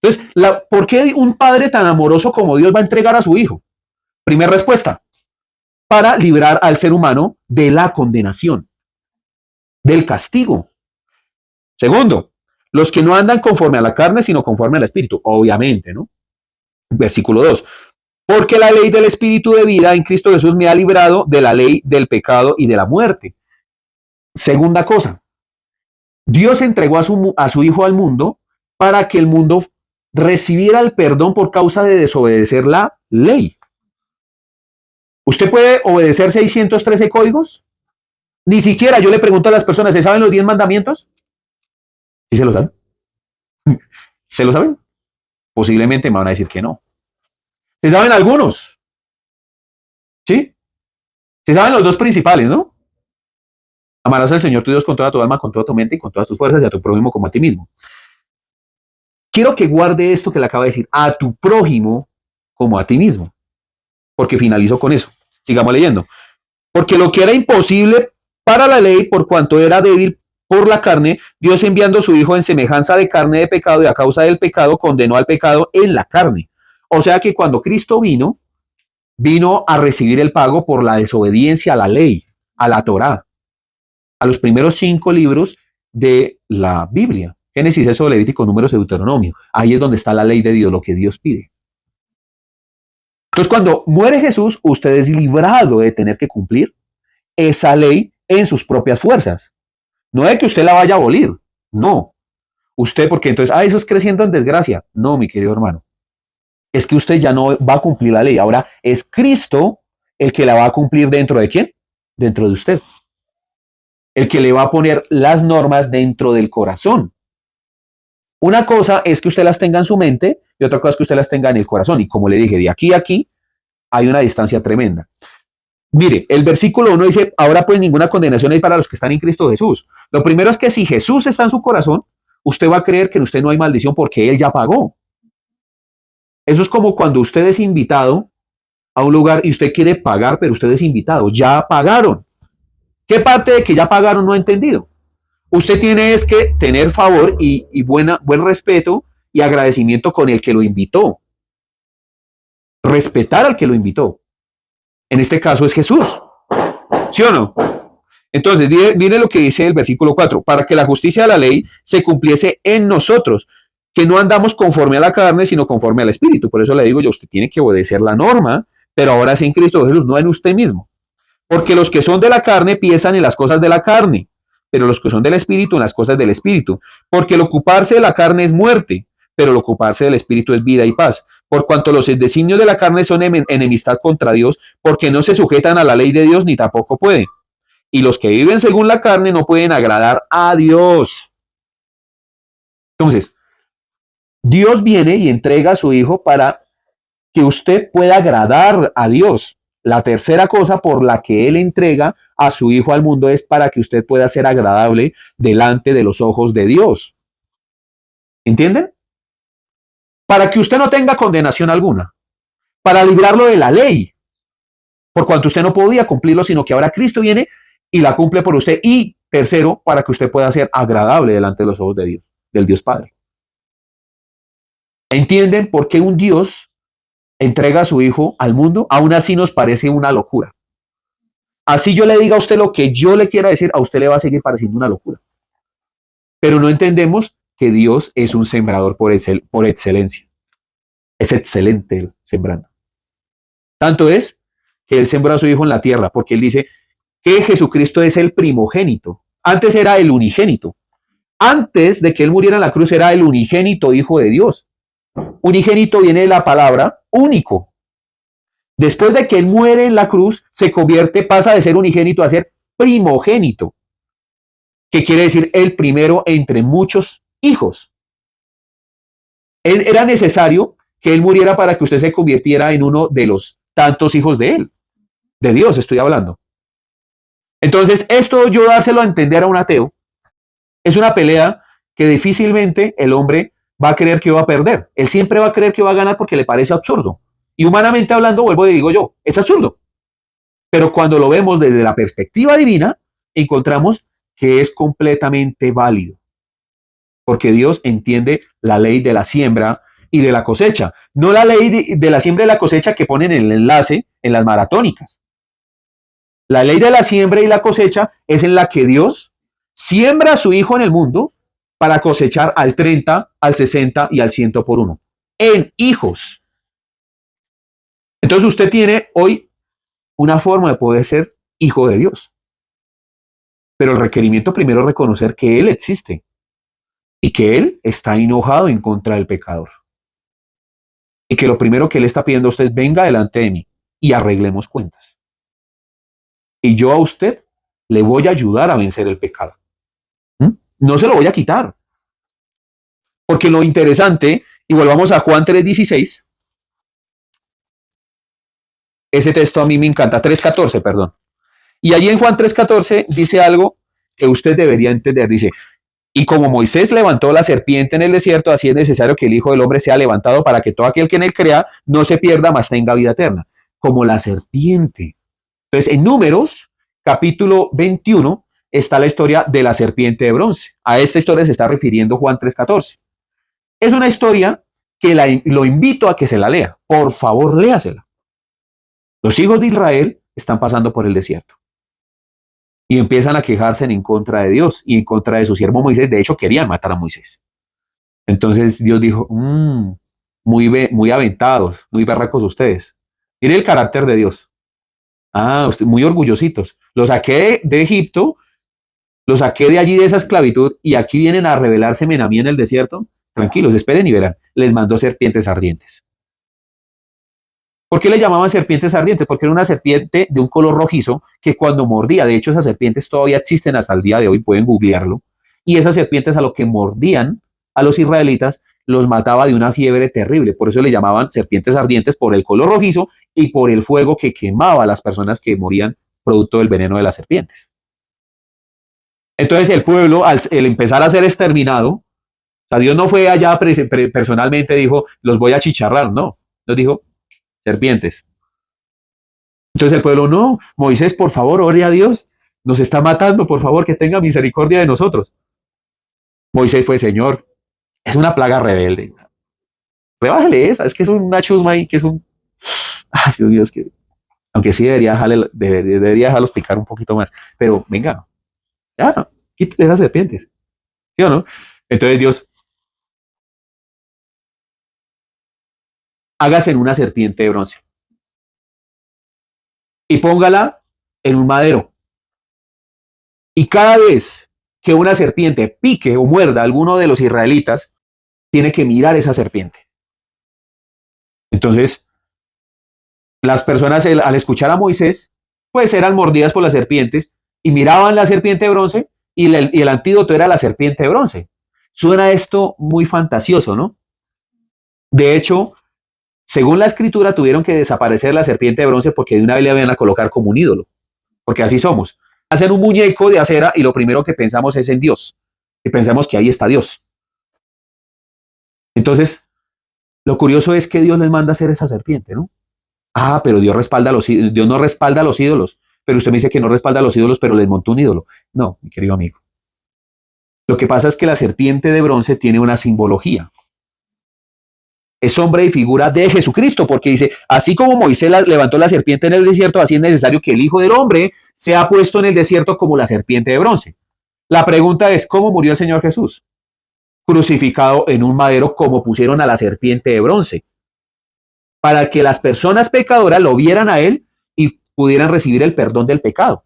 Entonces, ¿por qué un padre tan amoroso como Dios va a entregar a su hijo? Primera respuesta, para librar al ser humano de la condenación, del castigo. Segundo, los que no andan conforme a la carne, sino conforme al Espíritu, obviamente, ¿no? Versículo 2. Porque la ley del Espíritu de vida en Cristo Jesús me ha librado de la ley del pecado y de la muerte. Segunda cosa, Dios entregó a su Hijo al mundo para que el mundo recibiera el perdón por causa de desobedecer la ley. ¿Usted puede obedecer 613 códigos? Ni siquiera yo le pregunto a las personas, ¿se saben los 10 mandamientos? ¿Sí se lo saben? ¿Se lo saben? Posiblemente me van a decir que no. ¿Se saben algunos? ¿Sí? Se saben los dos principales, ¿no? Amarás al Señor tu Dios con toda tu alma, con toda tu mente y con todas tus fuerzas y a tu prójimo como a ti mismo. Quiero que guarde esto que le acabo de decir, a tu prójimo como a ti mismo, porque finalizo con eso. Sigamos leyendo. Porque lo que era imposible para la ley, por cuanto era débil por la carne, Dios enviando a su Hijo en semejanza de carne de pecado y a causa del pecado condenó al pecado en la carne. O sea que cuando Cristo vino a recibir el pago por la desobediencia a la ley, a la Torá, a los primeros 5 libros de la Biblia. Génesis, Éxodo, Levítico, Números, Deuteronomio. Ahí es donde está la ley de Dios, lo que Dios pide. Entonces, cuando muere Jesús, usted es librado de tener que cumplir esa ley en sus propias fuerzas. No es que usted la vaya a abolir, no. Usted, porque entonces, eso es creciendo en desgracia. No, mi querido hermano. Es que usted ya no va a cumplir la ley. Ahora es Cristo el que la va a cumplir dentro de ¿quién? Dentro de usted. El que le va a poner las normas dentro del corazón. Una cosa es que usted las tenga en su mente y otra cosa es que usted las tenga en el corazón. Y como le dije, de aquí a aquí hay una distancia tremenda. Mire, el versículo 1 dice, ahora pues ninguna condenación hay para los que están en Cristo Jesús. Lo primero es que si Jesús está en su corazón, usted va a creer que en usted no hay maldición porque Él ya pagó. Eso es como cuando usted es invitado a un lugar y usted quiere pagar, pero usted es invitado. Ya pagaron. ¿Qué parte de que ya pagaron no ha entendido? Usted tiene es que tener favor y buen respeto y agradecimiento con el que lo invitó. Respetar al que lo invitó. En este caso es Jesús. ¿Sí o no? Entonces, mire lo que dice el versículo 4. Para que la justicia de la ley se cumpliese en nosotros, que no andamos conforme a la carne, sino conforme al Espíritu. Por eso le digo yo, usted tiene que obedecer la norma, pero ahora sí en Cristo Jesús, no en usted mismo. Porque los que son de la carne piensan en las cosas de la carne, pero los que son del Espíritu en las cosas del Espíritu. Porque el ocuparse de la carne es muerte, pero el ocuparse del Espíritu es vida y paz. Por cuanto los designios de la carne son enemistad contra Dios, porque no se sujetan a la ley de Dios ni tampoco pueden. Y los que viven según la carne no pueden agradar a Dios. Entonces, Dios viene y entrega a su Hijo para que usted pueda agradar a Dios. La tercera cosa por la que Él entrega a su Hijo al mundo es para que usted pueda ser agradable delante de los ojos de Dios. ¿Entienden? Para que usted no tenga condenación alguna. Para librarlo de la ley. Por cuanto usted no podía cumplirlo, sino que ahora Cristo viene y la cumple por usted. Y tercero, para que usted pueda ser agradable delante de los ojos de Dios, del Dios Padre. ¿Entienden por qué un Dios entrega a su Hijo al mundo? Aún así nos parece una locura. Así yo le diga a usted lo que yo le quiera decir, a usted le va a seguir pareciendo una locura. Pero no entendemos que Dios es un sembrador por excelencia. Es excelente el sembrando. Tanto es que Él sembró a su Hijo en la tierra, porque Él dice que Jesucristo es el primogénito. Antes era el unigénito. Antes de que Él muriera en la cruz era el unigénito Hijo de Dios. Unigénito viene de la palabra único. Después de que Él muere en la cruz, pasa de ser unigénito a ser primogénito, que quiere decir el primero entre muchos hijos. Era necesario que Él muriera para que usted se convirtiera en uno de los tantos hijos de Él. De Dios estoy hablando. Entonces, esto yo dárselo a entender a un ateo es una pelea que difícilmente el hombre va a creer que va a perder. Él siempre va a creer que va a ganar porque le parece absurdo. Y humanamente hablando, vuelvo y digo yo, es absurdo. Pero cuando lo vemos desde la perspectiva divina, encontramos que es completamente válido. Porque Dios entiende la ley de la siembra y de la cosecha. No la ley de la siembra y la cosecha que ponen en el enlace en las maratónicas. La ley de la siembra y la cosecha es en la que Dios siembra a su Hijo en el mundo para cosechar al 30, al 60 y al 100 por uno. En hijos. Entonces usted tiene hoy una forma de poder ser hijo de Dios. Pero el requerimiento primero es reconocer que Él existe y que Él está enojado en contra del pecador. Y que lo primero que Él está pidiendo a usted es venga delante de mí y arreglemos cuentas. Y yo a usted le voy a ayudar a vencer el pecado. No se lo voy a quitar. Porque lo interesante, y volvamos a Juan 3:16, ese texto a mí me encanta, 3:14, perdón. Y allí en Juan 3:14 dice algo que usted debería entender. Dice, y como Moisés levantó la serpiente en el desierto, así es necesario que el Hijo del Hombre sea levantado para que todo aquel que en él crea no se pierda, mas tenga vida eterna. Como la serpiente. Entonces, en Números, capítulo 21, está la historia de la serpiente de bronce. A esta historia se está refiriendo Juan 3:14. Es una historia que lo invito a que se la lea. Por favor, léasela. Los hijos de Israel están pasando por el desierto y empiezan a quejarse en contra de Dios y en contra de su siervo Moisés. De hecho, querían matar a Moisés. Entonces Dios dijo, muy aventados, muy berracos ustedes. Mire el carácter de Dios. Muy orgullositos. Los saqué de Egipto, los saqué de allí de esa esclavitud y aquí vienen a rebelarse a mí en el desierto. Tranquilos, esperen y verán. Les mandó serpientes ardientes. ¿Por qué le llamaban serpientes ardientes? Porque era una serpiente de un color rojizo que cuando mordía, de hecho esas serpientes todavía existen hasta el día de hoy, pueden googlearlo, y esas serpientes a lo que mordían a los israelitas los mataba de una fiebre terrible. Por eso le llamaban serpientes ardientes, por el color rojizo y por el fuego que quemaba a las personas que morían producto del veneno de las serpientes. Entonces el pueblo, al empezar a ser exterminado, O sea, Dios no fue allá personalmente, dijo, los voy a chicharrar, no. Nos dijo, serpientes. Entonces el pueblo, no, Moisés, por favor, ore a Dios, nos está matando, por favor, que tenga misericordia de nosotros. Moisés fue, Señor, es una plaga rebelde. Rebájale esa, es que es una chusma ahí, que es un... Ay, Dios, que... Aunque sí debería dejarlos picar un poquito más. Pero venga, ya, quítale esas serpientes. ¿Sí o no? Entonces Dios, hágase en una serpiente de bronce y póngala en un madero. Y cada vez que una serpiente pique o muerda a alguno de los israelitas, tiene que mirar esa serpiente. Entonces, las personas al escuchar a Moisés, pues eran mordidas por las serpientes y miraban la serpiente de bronce y el antídoto era la serpiente de bronce. Suena esto muy fantasioso, ¿no? De hecho, según la escritura, tuvieron que desaparecer la serpiente de bronce porque de una vez le iban a colocar como un ídolo, porque así somos. Hacen un muñeco de acera y lo primero que pensamos es en Dios, y pensamos que ahí está Dios. Entonces, lo curioso es que Dios les manda a hacer esa serpiente, ¿no? Ah, pero Dios no respalda a los ídolos, pero usted me dice que no respalda a los ídolos, pero les montó un ídolo. No, mi querido amigo. Lo que pasa es que la serpiente de bronce tiene una simbología. Es hombre y figura de Jesucristo, porque dice, así como Moisés levantó la serpiente en el desierto, así es necesario que el Hijo del Hombre sea puesto en el desierto como la serpiente de bronce. La pregunta es, ¿cómo murió el Señor Jesús? Crucificado en un madero como pusieron a la serpiente de bronce, para que las personas pecadoras lo vieran a él y pudieran recibir el perdón del pecado.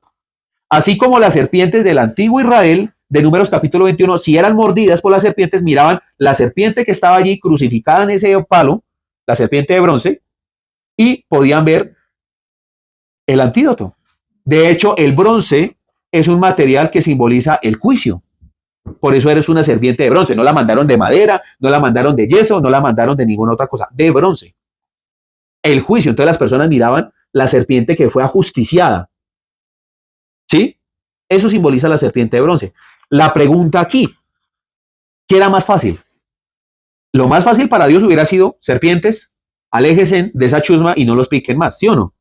Así como las serpientes del antiguo Israel, de Números capítulo 21, si eran mordidas por las serpientes, miraban la serpiente que estaba allí crucificada en ese palo, la serpiente de bronce, y podían ver el antídoto. De hecho, el bronce es un material que simboliza el juicio. Por eso eres una serpiente de bronce. No la mandaron de madera, no la mandaron de yeso, no la mandaron de ninguna otra cosa, de bronce. El juicio. Entonces las personas miraban la serpiente que fue ajusticiada. ¿Sí? Eso simboliza la serpiente de bronce. La pregunta aquí, ¿qué era más fácil? Lo más fácil para Dios hubiera sido serpientes, aléjense de esa chusma y no los piquen más, ¿sí o no?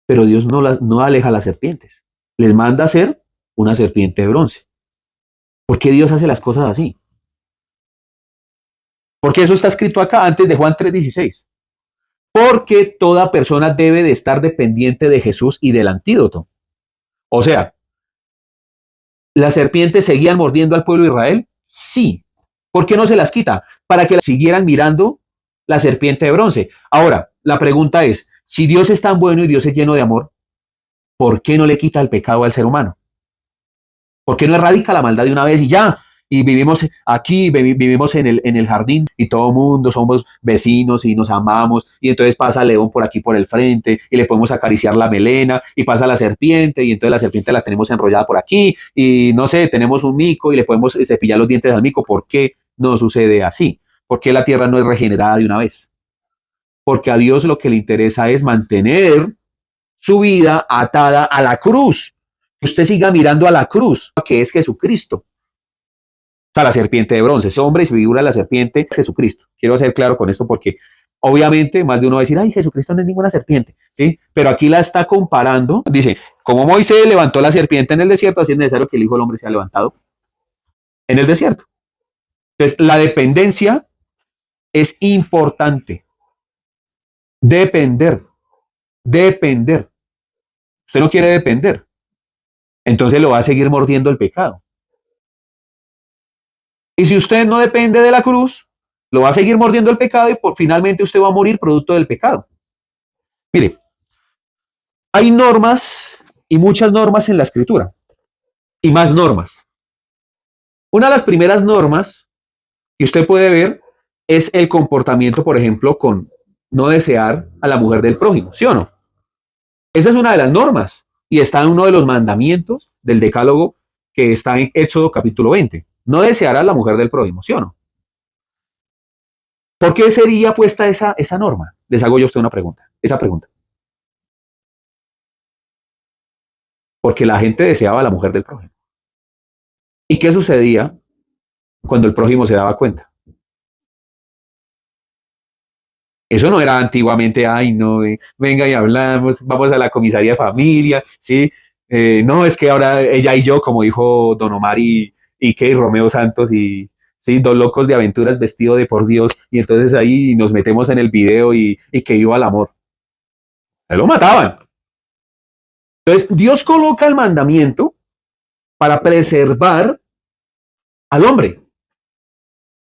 Pero Dios no aleja a las serpientes. Les manda a hacer una serpiente de bronce. ¿Por qué Dios hace las cosas así? Porque eso está escrito acá antes de Juan 3:16. Porque toda persona debe de estar dependiente de Jesús y del antídoto. O sea, ¿las serpientes seguían mordiendo al pueblo de Israel? Sí. ¿Por qué no se las quita? Para que siguieran mirando la serpiente de bronce. Ahora, la pregunta es, si Dios es tan bueno y Dios es lleno de amor, ¿por qué no le quita el pecado al ser humano? ¿Por qué no erradica la maldad de una vez y ya? Y vivimos aquí, vivimos en el jardín y todo el mundo somos vecinos y nos amamos y entonces pasa el león por aquí por el frente y le podemos acariciar la melena y pasa la serpiente y entonces la serpiente la tenemos enrollada por aquí y no sé, tenemos un mico y le podemos cepillar los dientes al mico. ¿Por qué no sucede así? ¿Por qué la tierra no es regenerada de una vez? Porque a Dios lo que le interesa es mantener su vida atada a la cruz. Que usted siga mirando a la cruz, que es Jesucristo. O sea, la serpiente de bronce, ese hombre y su figura de la serpiente es Jesucristo. Quiero ser claro con esto porque obviamente más de uno va a decir, ay, Jesucristo no es ninguna serpiente, ¿sí? Pero aquí la está comparando. Dice, como Moisés levantó la serpiente en el desierto, así es necesario que el Hijo del Hombre sea levantado en el desierto. Entonces, la dependencia es importante. Depender, depender. Usted no quiere depender, entonces lo va a seguir mordiendo el pecado. Y si usted no depende de la cruz, lo va a seguir mordiendo el pecado y finalmente usted va a morir producto del pecado. Mire, hay normas y muchas normas en la escritura y más normas. Una de las primeras normas que usted puede ver es el comportamiento, por ejemplo, con no desear a la mujer del prójimo, ¿sí o no? Esa es una de las normas y está en uno de los mandamientos del decálogo que está en Éxodo capítulo 20. No desear a la mujer del prójimo, ¿sí o no? ¿Por qué sería puesta esa norma? Les hago yo a usted una pregunta, esa pregunta. Porque la gente deseaba a la mujer del prójimo. ¿Y qué sucedía cuando el prójimo se daba cuenta. Eso no era antiguamente, ay, no, venga y hablamos, vamos a la comisaría de familia, ¿sí? No, es que ahora ella y yo, como dijo Don Omar y que Romeo Santos y, sí, dos locos de aventuras vestidos de por Dios, y entonces ahí nos metemos en el video y que iba el amor. Ahí lo mataban. Entonces, Dios coloca el mandamiento para preservar al hombre.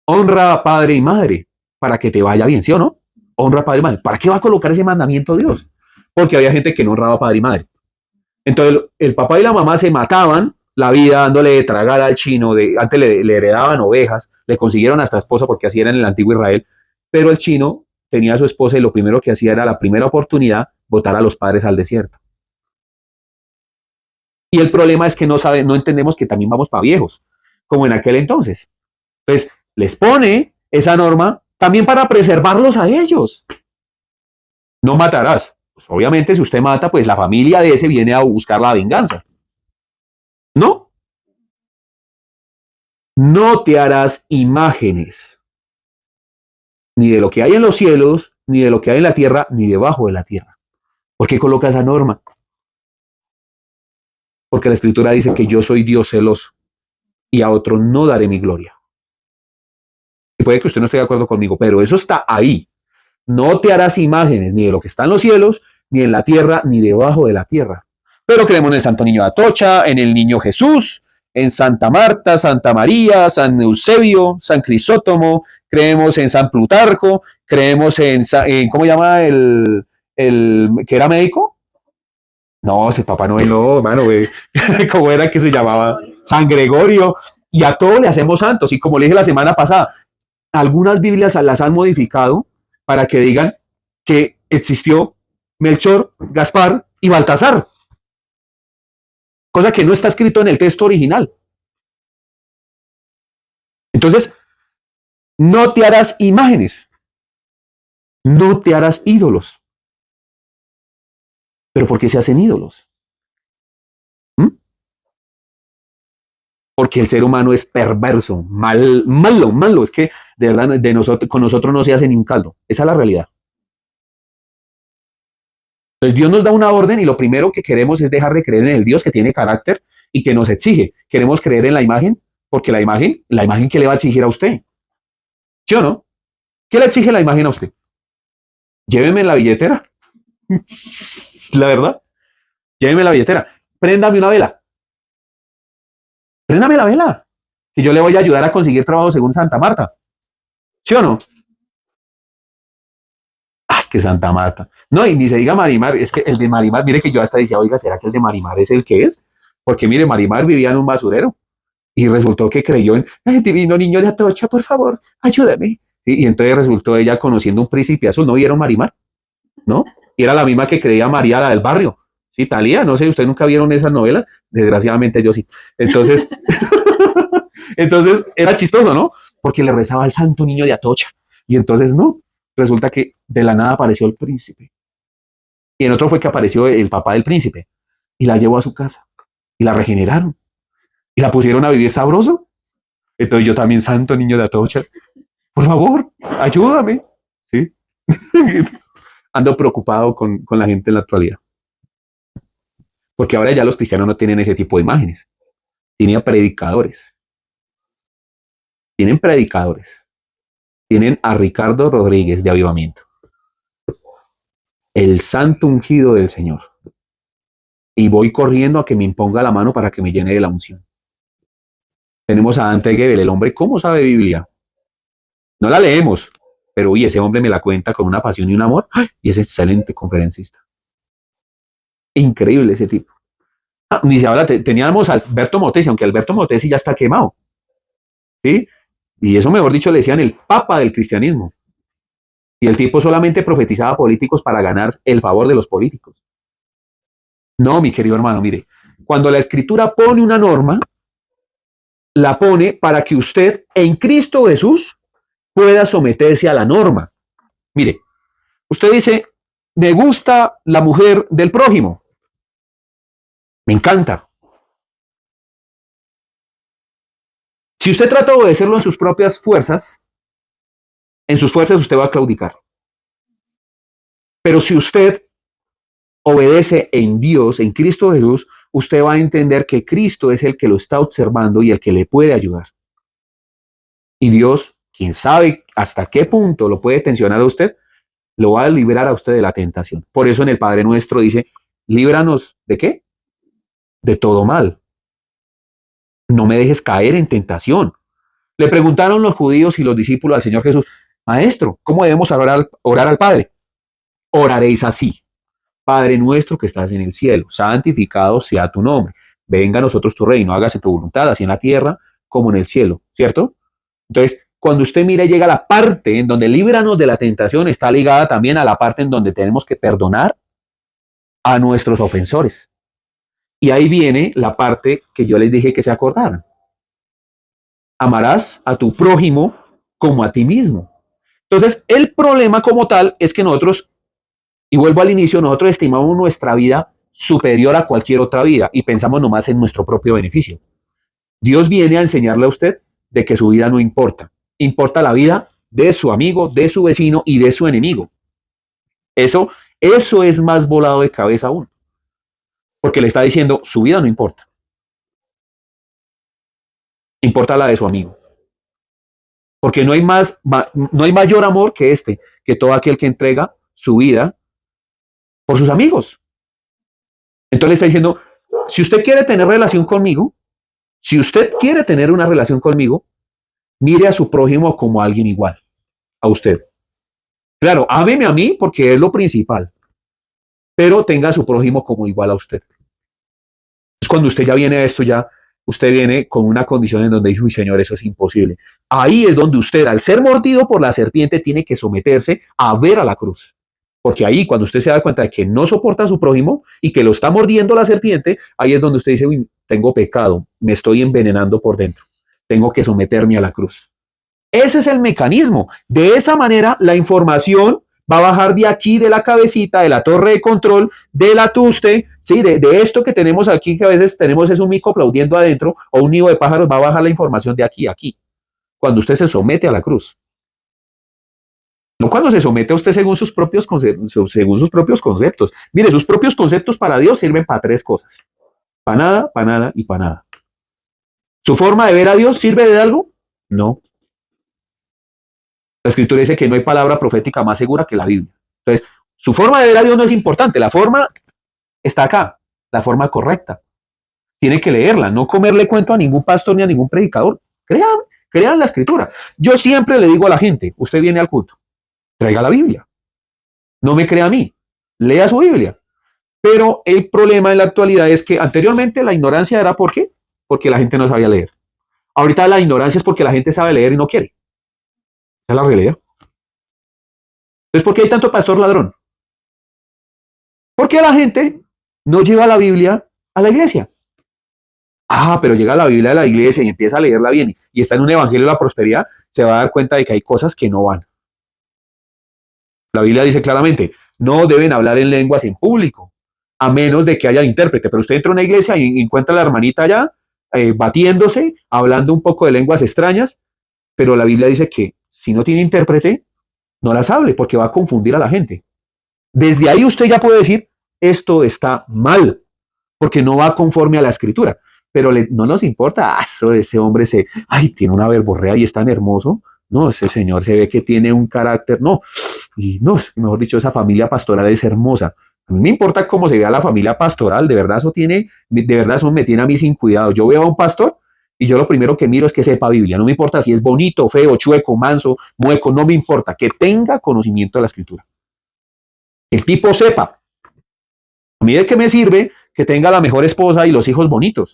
Honra a padre y madre para que te vaya bien, ¿sí o no? Honra a padre y madre. ¿Para qué va a colocar ese mandamiento Dios? Porque había gente que no honraba a padre y madre. Entonces el papá y la mamá se mataban la vida dándole de tragar al chino. Antes le heredaban ovejas, le consiguieron hasta esposa porque así era en el antiguo Israel. Pero el chino tenía a su esposa y lo primero que hacía era la primera oportunidad botar a los padres al desierto. Y el problema es que no entendemos que también vamos para viejos, como en aquel entonces. Entonces, les pone esa norma también para preservarlos a ellos. No matarás. Pues obviamente, si usted mata, pues la familia de ese viene a buscar la venganza. No. No te harás imágenes, ni de lo que hay en los cielos, ni de lo que hay en la tierra, ni debajo de la tierra. ¿Por qué coloca esa norma? Porque la Escritura dice que yo soy Dios celoso y a otro no daré mi gloria. Y puede que usted no esté de acuerdo conmigo, pero eso está ahí. No te harás imágenes ni de lo que está en los cielos, ni en la tierra, ni debajo de la tierra. Pero creemos en el Santo Niño de Atocha, en el Niño Jesús, en Santa Marta, Santa María, San Eusebio, San Crisótomo, creemos en San Plutarco, creemos en ¿cómo llama el que era médico? No, ese Papá Noel, no, hermano, ¿cómo era que se llamaba? San Gregorio. Y a todos le hacemos santos. Y como le dije la semana pasada, algunas Biblias las han modificado para que digan que existió Melchor, Gaspar y Baltasar, cosa que no está escrito en el texto original. Entonces, no te harás imágenes, no te harás ídolos. ¿Pero por qué se hacen ídolos? ¿Mm? Porque el ser humano es perverso, malo. Es que de verdad con nosotros no se hace ni un caldo. Esa es la realidad. Entonces Dios nos da una orden y lo primero que queremos es dejar de creer en el Dios que tiene carácter y que nos exige. Queremos creer en la imagen porque la imagen que le va a exigir a usted. ¿Sí o no? ¿Qué le exige la imagen a usted? Lléveme la billetera. La verdad. Lléveme la billetera. Préndame una vela. Préndame la vela. Que yo le voy a ayudar a conseguir trabajo según Santa Marta. ¿Sí o no? Ah, es que Santa Marta. No, y ni se diga Marimar. Es que el de Marimar, mire que yo hasta decía, oiga, ¿será que el de Marimar es el que es? Porque mire, Marimar vivía en un basurero. Y resultó que creyó en, ay, divino niño de Atocha, por favor, ayúdame. Y entonces resultó ella conociendo un príncipe azul. ¿No vieron Marimar? ¿No? Y era la misma que creía María, la del barrio. Sí, Talía, no sé, ¿ustedes nunca vieron esas novelas? Desgraciadamente yo sí. Entonces, entonces era chistoso, ¿no? Porque le rezaba al santo niño de Atocha. Y entonces, no, resulta que de la nada apareció el príncipe. Y en otro fue que apareció el papá del príncipe. Y la llevó a su casa. Y la regeneraron. Y la pusieron a vivir sabroso. Entonces yo también, santo niño de Atocha, por favor, ayúdame. ¿Sí? Ando preocupado con la gente en la actualidad. Porque ahora ya los cristianos no tienen ese tipo de imágenes. Tienen predicadores. Tienen predicadores. Tienen a Ricardo Rodríguez de Avivamiento. El santo ungido del Señor. Y voy corriendo a que me imponga la mano para que me llene de la unción. Tenemos a Dante Gebel, el hombre, ¿cómo sabe Biblia? No la leemos, pero uy, ese hombre me la cuenta con una pasión y un amor. ¡Ay! Y es excelente conferencista. Increíble ese tipo. Ah, ni se habla, teníamos a Alberto Motesi, aunque Alberto Motesi ya está quemado. ¿Sí? Y eso, mejor dicho, le decían el papa del cristianismo. Y el tipo solamente profetizaba políticos para ganar el favor de los políticos. No, mi querido hermano, mire, cuando la escritura pone una norma, la pone para que usted en Cristo Jesús pueda someterse a la norma. Mire, usted dice, me gusta la mujer del prójimo. Me encanta. Si usted trata de obedecerlo en sus propias fuerzas, en sus fuerzas usted va a claudicar. Pero si usted obedece en Dios, en Cristo Jesús, usted va a entender que Cristo es el que lo está observando y el que le puede ayudar. Y Dios, quien sabe hasta qué punto lo puede tensionar a usted, lo va a liberar a usted de la tentación. Por eso en el Padre Nuestro dice, líbranos ¿de qué? De todo mal. No me dejes caer en tentación. Le preguntaron los judíos y los discípulos al Señor Jesús, Maestro, ¿cómo debemos orar al Padre? Oraréis así. Padre nuestro que estás en el cielo, santificado sea tu nombre. Venga a nosotros tu reino, hágase tu voluntad, así en la tierra como en el cielo, ¿cierto? Entonces, cuando usted mira y llega a la parte en donde líbranos de la tentación, está ligada también a la parte en donde tenemos que perdonar a nuestros ofensores. Y ahí viene la parte que yo les dije que se acordaran. Amarás a tu prójimo como a ti mismo. Entonces, el problema como tal es que nosotros, y vuelvo al inicio, nosotros estimamos nuestra vida superior a cualquier otra vida y pensamos nomás en nuestro propio beneficio. Dios viene a enseñarle a usted de que su vida no importa. Importa la vida de su amigo, de su vecino y de su enemigo. Eso es más volado de cabeza aún. Porque le está diciendo, su vida no importa. Importa la de su amigo. Porque no hay mayor amor que que todo aquel que entrega su vida por sus amigos. Entonces le está diciendo, si usted quiere tener relación conmigo, si usted quiere tener una relación conmigo, mire a su prójimo como a alguien igual a usted. Claro, ámeme a mí porque es lo principal, pero tenga a su prójimo como igual a usted. Es cuando usted ya viene a esto, ya usted viene con una condición en donde dice, uy, Señor, eso es imposible. Ahí es donde usted, al ser mordido por la serpiente, tiene que someterse a ver a la cruz. Porque ahí, cuando usted se da cuenta de que no soporta a su prójimo y que lo está mordiendo la serpiente, ahí es donde usted dice, uy, tengo pecado, me estoy envenenando por dentro. Tengo que someterme a la cruz. Ese es el mecanismo. De esa manera, la información va a bajar de aquí, de la cabecita, de la torre de control, del atuste, ¿sí? de esto que tenemos aquí, que a veces tenemos es un mico aplaudiendo adentro, o un nido de pájaros, va a bajar la información de aquí a aquí, cuando usted se somete a la cruz. No cuando se somete a usted según sus propios conceptos. Mire, sus propios conceptos para Dios sirven para tres cosas. Para nada, para nada y para nada. ¿Su forma de ver a Dios sirve de algo? No. La Escritura dice que no hay palabra profética más segura que la Biblia. Entonces, su forma de ver a Dios no es importante. La forma está acá, la forma correcta. Tiene que leerla, no comerle cuento a ningún pastor ni a ningún predicador. Crean la Escritura. Yo siempre le digo a la gente, usted viene al culto, traiga la Biblia. No me crea a mí, lea su Biblia. Pero el problema en la actualidad es que anteriormente la ignorancia era ¿por qué? Porque la gente no sabía leer. Ahorita la ignorancia es porque la gente sabe leer y no quiere. Esa es la realidad. Entonces, ¿por qué hay tanto pastor ladrón? Porque la gente no lleva la Biblia a la iglesia. Pero llega la Biblia de la iglesia y empieza a leerla bien y está en un evangelio de la prosperidad, se va a dar cuenta de que hay cosas que no van. La Biblia dice claramente, no deben hablar en lenguas en público, a menos de que haya intérprete. Pero usted entra a una iglesia y encuentra a la hermanita allá, batiéndose, hablando un poco de lenguas extrañas, pero la Biblia dice que si no tiene intérprete, no las hable porque va a confundir a la gente. Desde ahí usted ya puede decir, esto está mal, porque no va conforme a la Escritura. Pero no nos importa, ese hombre tiene una verborrea y es tan hermoso. No, ese señor se ve que tiene un carácter, no. Y no, mejor dicho, esa familia pastoral es hermosa. A mí me importa cómo se vea la familia pastoral, de verdad eso me tiene a mí sin cuidado. Yo veo a un pastor y yo lo primero que miro es que sepa Biblia. No me importa si es bonito, feo, chueco, manso, mueco, no me importa. Que tenga conocimiento de la Escritura. El tipo sepa. A mí de qué me sirve que tenga la mejor esposa y los hijos bonitos.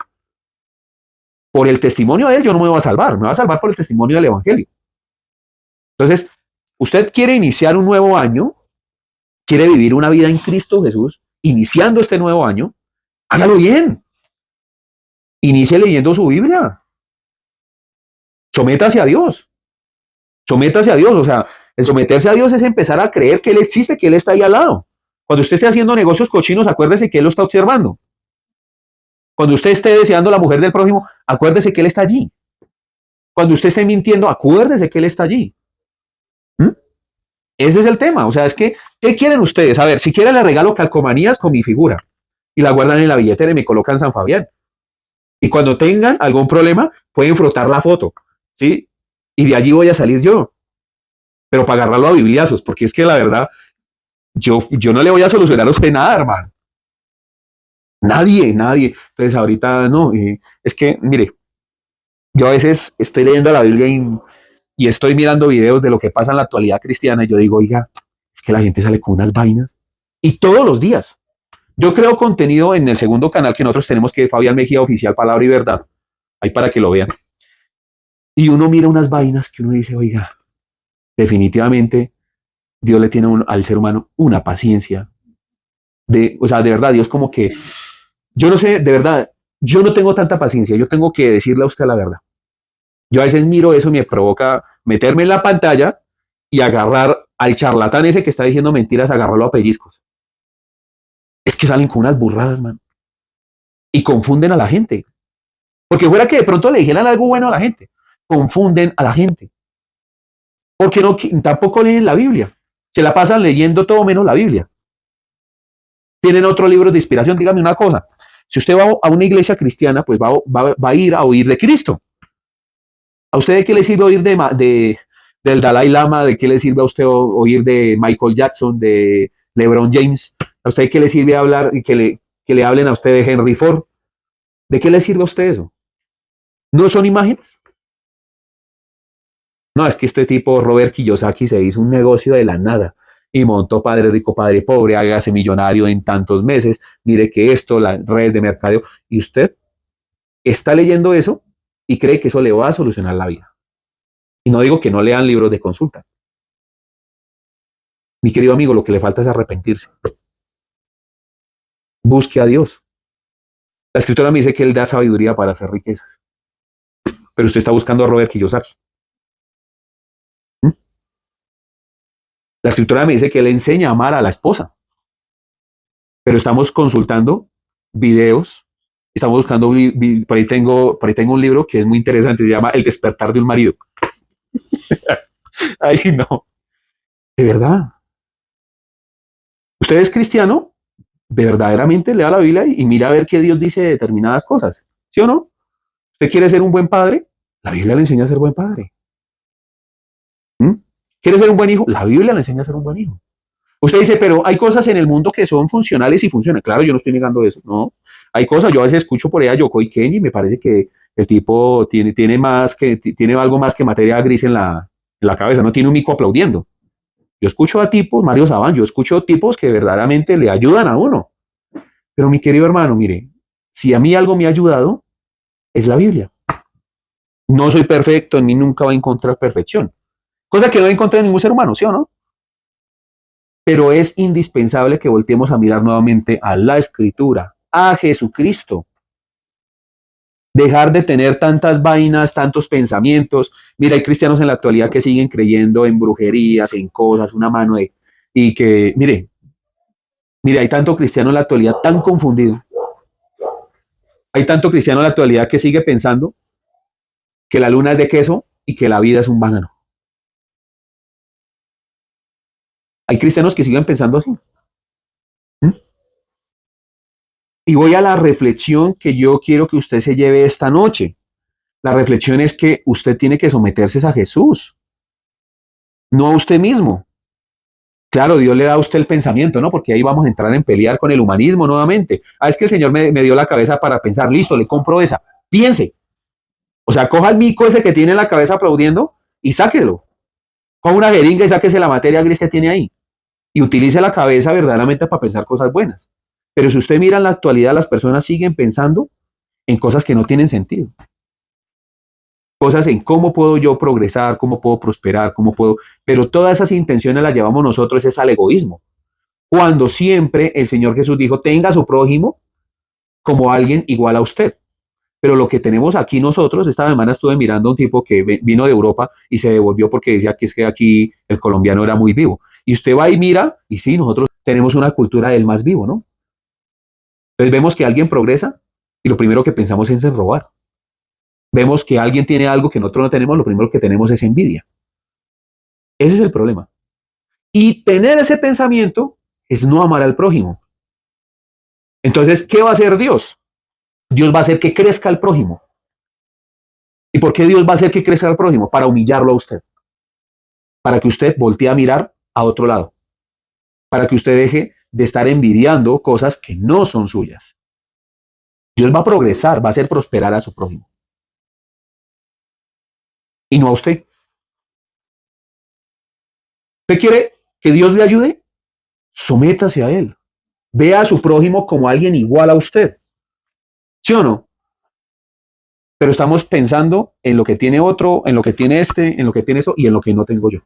Por el testimonio de él yo no me voy a salvar. Me voy a salvar por el testimonio del Evangelio. Entonces, usted quiere iniciar un nuevo año, quiere vivir una vida en Cristo Jesús, iniciando este nuevo año, hágalo bien. Inicie leyendo su Biblia. Sométase a Dios. Sométase a Dios. O sea, el someterse a Dios es empezar a creer que Él existe, que Él está ahí al lado. Cuando usted esté haciendo negocios cochinos, acuérdese que Él lo está observando. Cuando usted esté deseando a la mujer del prójimo, acuérdese que Él está allí. Cuando usted esté mintiendo, acuérdese que Él está allí. ¿Mm? Ese es el tema. O sea, es que, ¿qué quieren ustedes? A ver, si quieren le regalo calcomanías con mi figura y la guardan en la billetera y me colocan San Fabián. Y cuando tengan algún problema, pueden frotar la foto, ¿sí? Y de allí voy a salir yo. Pero para agarrarlo a bibliazos, porque es que la verdad, yo no le voy a solucionar a usted nada, hermano. Nadie. Entonces ahorita no. Es que, mire, yo a veces estoy leyendo la Biblia y estoy mirando videos de lo que pasa en la actualidad cristiana y yo digo, oiga, es que la gente sale con unas vainas. Y todos los días. Yo creo contenido en el segundo canal que nosotros tenemos, que es Fabián Mejía Oficial Palabra y Verdad. Ahí para que lo vean. Y uno mira unas vainas que uno dice, oiga, definitivamente Dios le tiene al ser humano una paciencia. O sea, de verdad, Dios como que, yo no sé, de verdad, yo no tengo tanta paciencia, yo tengo que decirle a usted la verdad. Yo a veces miro eso y me provoca meterme en la pantalla y agarrar al charlatán ese que está diciendo mentiras, agarrarlo a pellizcos. Es que salen con unas burradas, man. Y confunden a la gente. Porque fuera que de pronto le dijeran algo bueno a la gente, confunden a la gente. Porque no, tampoco leen la Biblia. Se la pasan leyendo todo menos la Biblia. Tienen otros libros de inspiración. Dígame una cosa. Si usted va a una iglesia cristiana, pues va a ir a oír de Cristo. ¿A usted de qué le sirve oír del Dalai Lama? ¿De qué le sirve a usted oír de Michael Jackson, de LeBron James? ¿A usted de qué le sirve hablar y que le hablen a usted de Henry Ford? ¿De qué le sirve a usted eso? ¿No son imágenes? No, es que este tipo, Robert Kiyosaki, se hizo un negocio de la nada y montó Padre Rico, Padre Pobre, hágase millonario en tantos meses, mire que esto, la red de mercadeo, y usted está leyendo eso y cree que eso le va a solucionar la vida. Y no digo que no lean libros de consulta. Mi querido amigo, lo que le falta es arrepentirse. Busque a Dios. La escritura me dice que Él da sabiduría para hacer riquezas. Pero usted está buscando a Robert Kiyosaki. La escritura me dice que Él enseña a amar a la esposa. Pero estamos consultando videos. Estamos buscando, por ahí tengo un libro que es muy interesante, se llama El despertar de un marido. Ay, no. De verdad. ¿Usted es cristiano? Verdaderamente lea la Biblia y mira a ver qué Dios dice de determinadas cosas. ¿Sí o no? ¿Usted quiere ser un buen padre? La Biblia le enseña a ser buen padre. ¿Mm? ¿Quiere ser un buen hijo? La Biblia le enseña a ser un buen hijo. Usted dice, pero hay cosas en el mundo que son funcionales y funcionan. Claro, yo no estoy negando eso, ¿no? Hay cosas, yo a veces escucho por ahí a Yokoi Kenji y me parece que el tipo tiene algo más que materia gris en la cabeza, no tiene un mico aplaudiendo. Yo escucho a tipos, Mario Sabán, yo escucho tipos que verdaderamente le ayudan a uno. Pero mi querido hermano, mire, si a mí algo me ha ayudado, es la Biblia. No soy perfecto, en mí nunca va a encontrar perfección. Cosa que no va a encontrar en ningún ser humano, ¿sí o no? Pero es indispensable que volteemos a mirar nuevamente a la Escritura, a Jesucristo. Dejar de tener tantas vainas, tantos pensamientos. Mira, hay cristianos en la actualidad que siguen creyendo en brujerías, en cosas, una mano de... Y que, mire, hay tanto cristiano en la actualidad tan confundido. Hay tanto cristiano en la actualidad que sigue pensando que la luna es de queso y que la vida es un banano. Hay cristianos que siguen pensando así. ¿Mm? Y voy a la reflexión que yo quiero que usted se lleve esta noche. La reflexión es que usted tiene que someterse a Jesús, no a usted mismo. Claro, Dios le da a usted el pensamiento, ¿no? Porque ahí vamos a entrar en pelear con el humanismo nuevamente. Ah, es que el Señor me dio la cabeza para pensar, listo, le compro esa. Piense. O sea, coja el mico ese que tiene en la cabeza aplaudiendo y sáquelo. Coja una jeringa y sáquese la materia gris que tiene ahí. Y utilice la cabeza verdaderamente para pensar cosas buenas. Pero si usted mira en la actualidad, las personas siguen pensando en cosas que no tienen sentido. Cosas en cómo puedo yo progresar, cómo puedo prosperar, cómo puedo... Pero todas esas intenciones las llevamos nosotros es al egoísmo. Cuando siempre el Señor Jesús dijo, tenga a su prójimo como alguien igual a usted. Pero lo que tenemos aquí nosotros, esta semana estuve mirando a un tipo que vino de Europa y se devolvió porque decía que es que aquí el colombiano era muy vivo. Y usted va y mira, y sí, nosotros tenemos una cultura del más vivo, ¿no? Entonces vemos que alguien progresa y lo primero que pensamos es en robar. vemos que alguien tiene algo que nosotros no tenemos, lo primero que tenemos es envidia. Ese es el problema. Y tener ese pensamiento es no amar al prójimo. Entonces, ¿qué va a hacer Dios? Dios va a hacer que crezca el prójimo. ¿Y por qué Dios va a hacer que crezca el prójimo? Para humillarlo a usted. Para que usted voltee a mirar a otro lado. Para que usted deje de estar envidiando cosas que no son suyas. Dios va a progresar, va a hacer prosperar a su prójimo. Y no a usted. ¿Usted quiere que Dios le ayude? Sométase a Él. Vea a su prójimo como alguien igual a usted. ¿Sí o no? Pero estamos pensando en lo que tiene otro, en lo que tiene este, en lo que tiene eso y en lo que no tengo yo.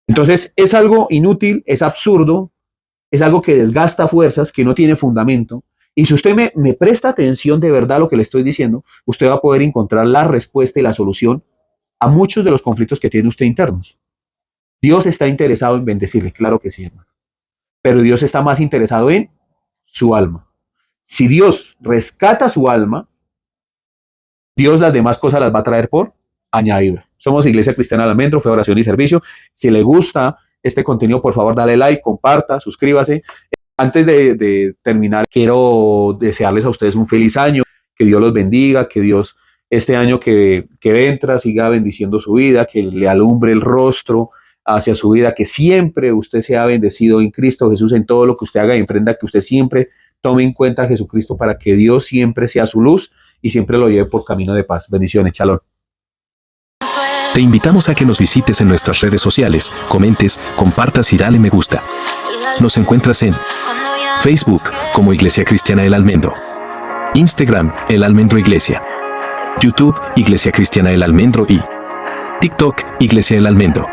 Entonces es algo inútil, es absurdo, es algo que desgasta fuerzas, que no tiene fundamento. Y si usted me presta atención de verdad a lo que le estoy diciendo, usted va a poder encontrar la respuesta y la solución a muchos de los conflictos que tiene usted internos. Dios está interesado en bendecirle, claro que sí, hermano. Pero Dios está más interesado en su alma. Si Dios rescata su alma, Dios las demás cosas las va a traer por añadidura. Somos Iglesia Cristiana del Almendro, Fe, Oración y Servicio. Si le gusta este contenido, por favor, dale like, comparta, suscríbase. Antes de terminar, quiero desearles a ustedes un feliz año, que Dios los bendiga, que Dios este año que entra siga bendiciendo su vida, que le alumbre el rostro hacia su vida, que siempre usted sea bendecido en Cristo Jesús en todo lo que usted haga y emprenda, que usted siempre tome en cuenta a Jesucristo para que Dios siempre sea su luz y siempre lo lleve por camino de paz. Bendiciones, shalom. Te invitamos a que nos visites en nuestras redes sociales, comentes, compartas y dale me gusta. Nos encuentras en Facebook como Iglesia Cristiana El Almendro, Instagram El Almendro Iglesia, YouTube Iglesia Cristiana El Almendro y TikTok Iglesia El Almendro.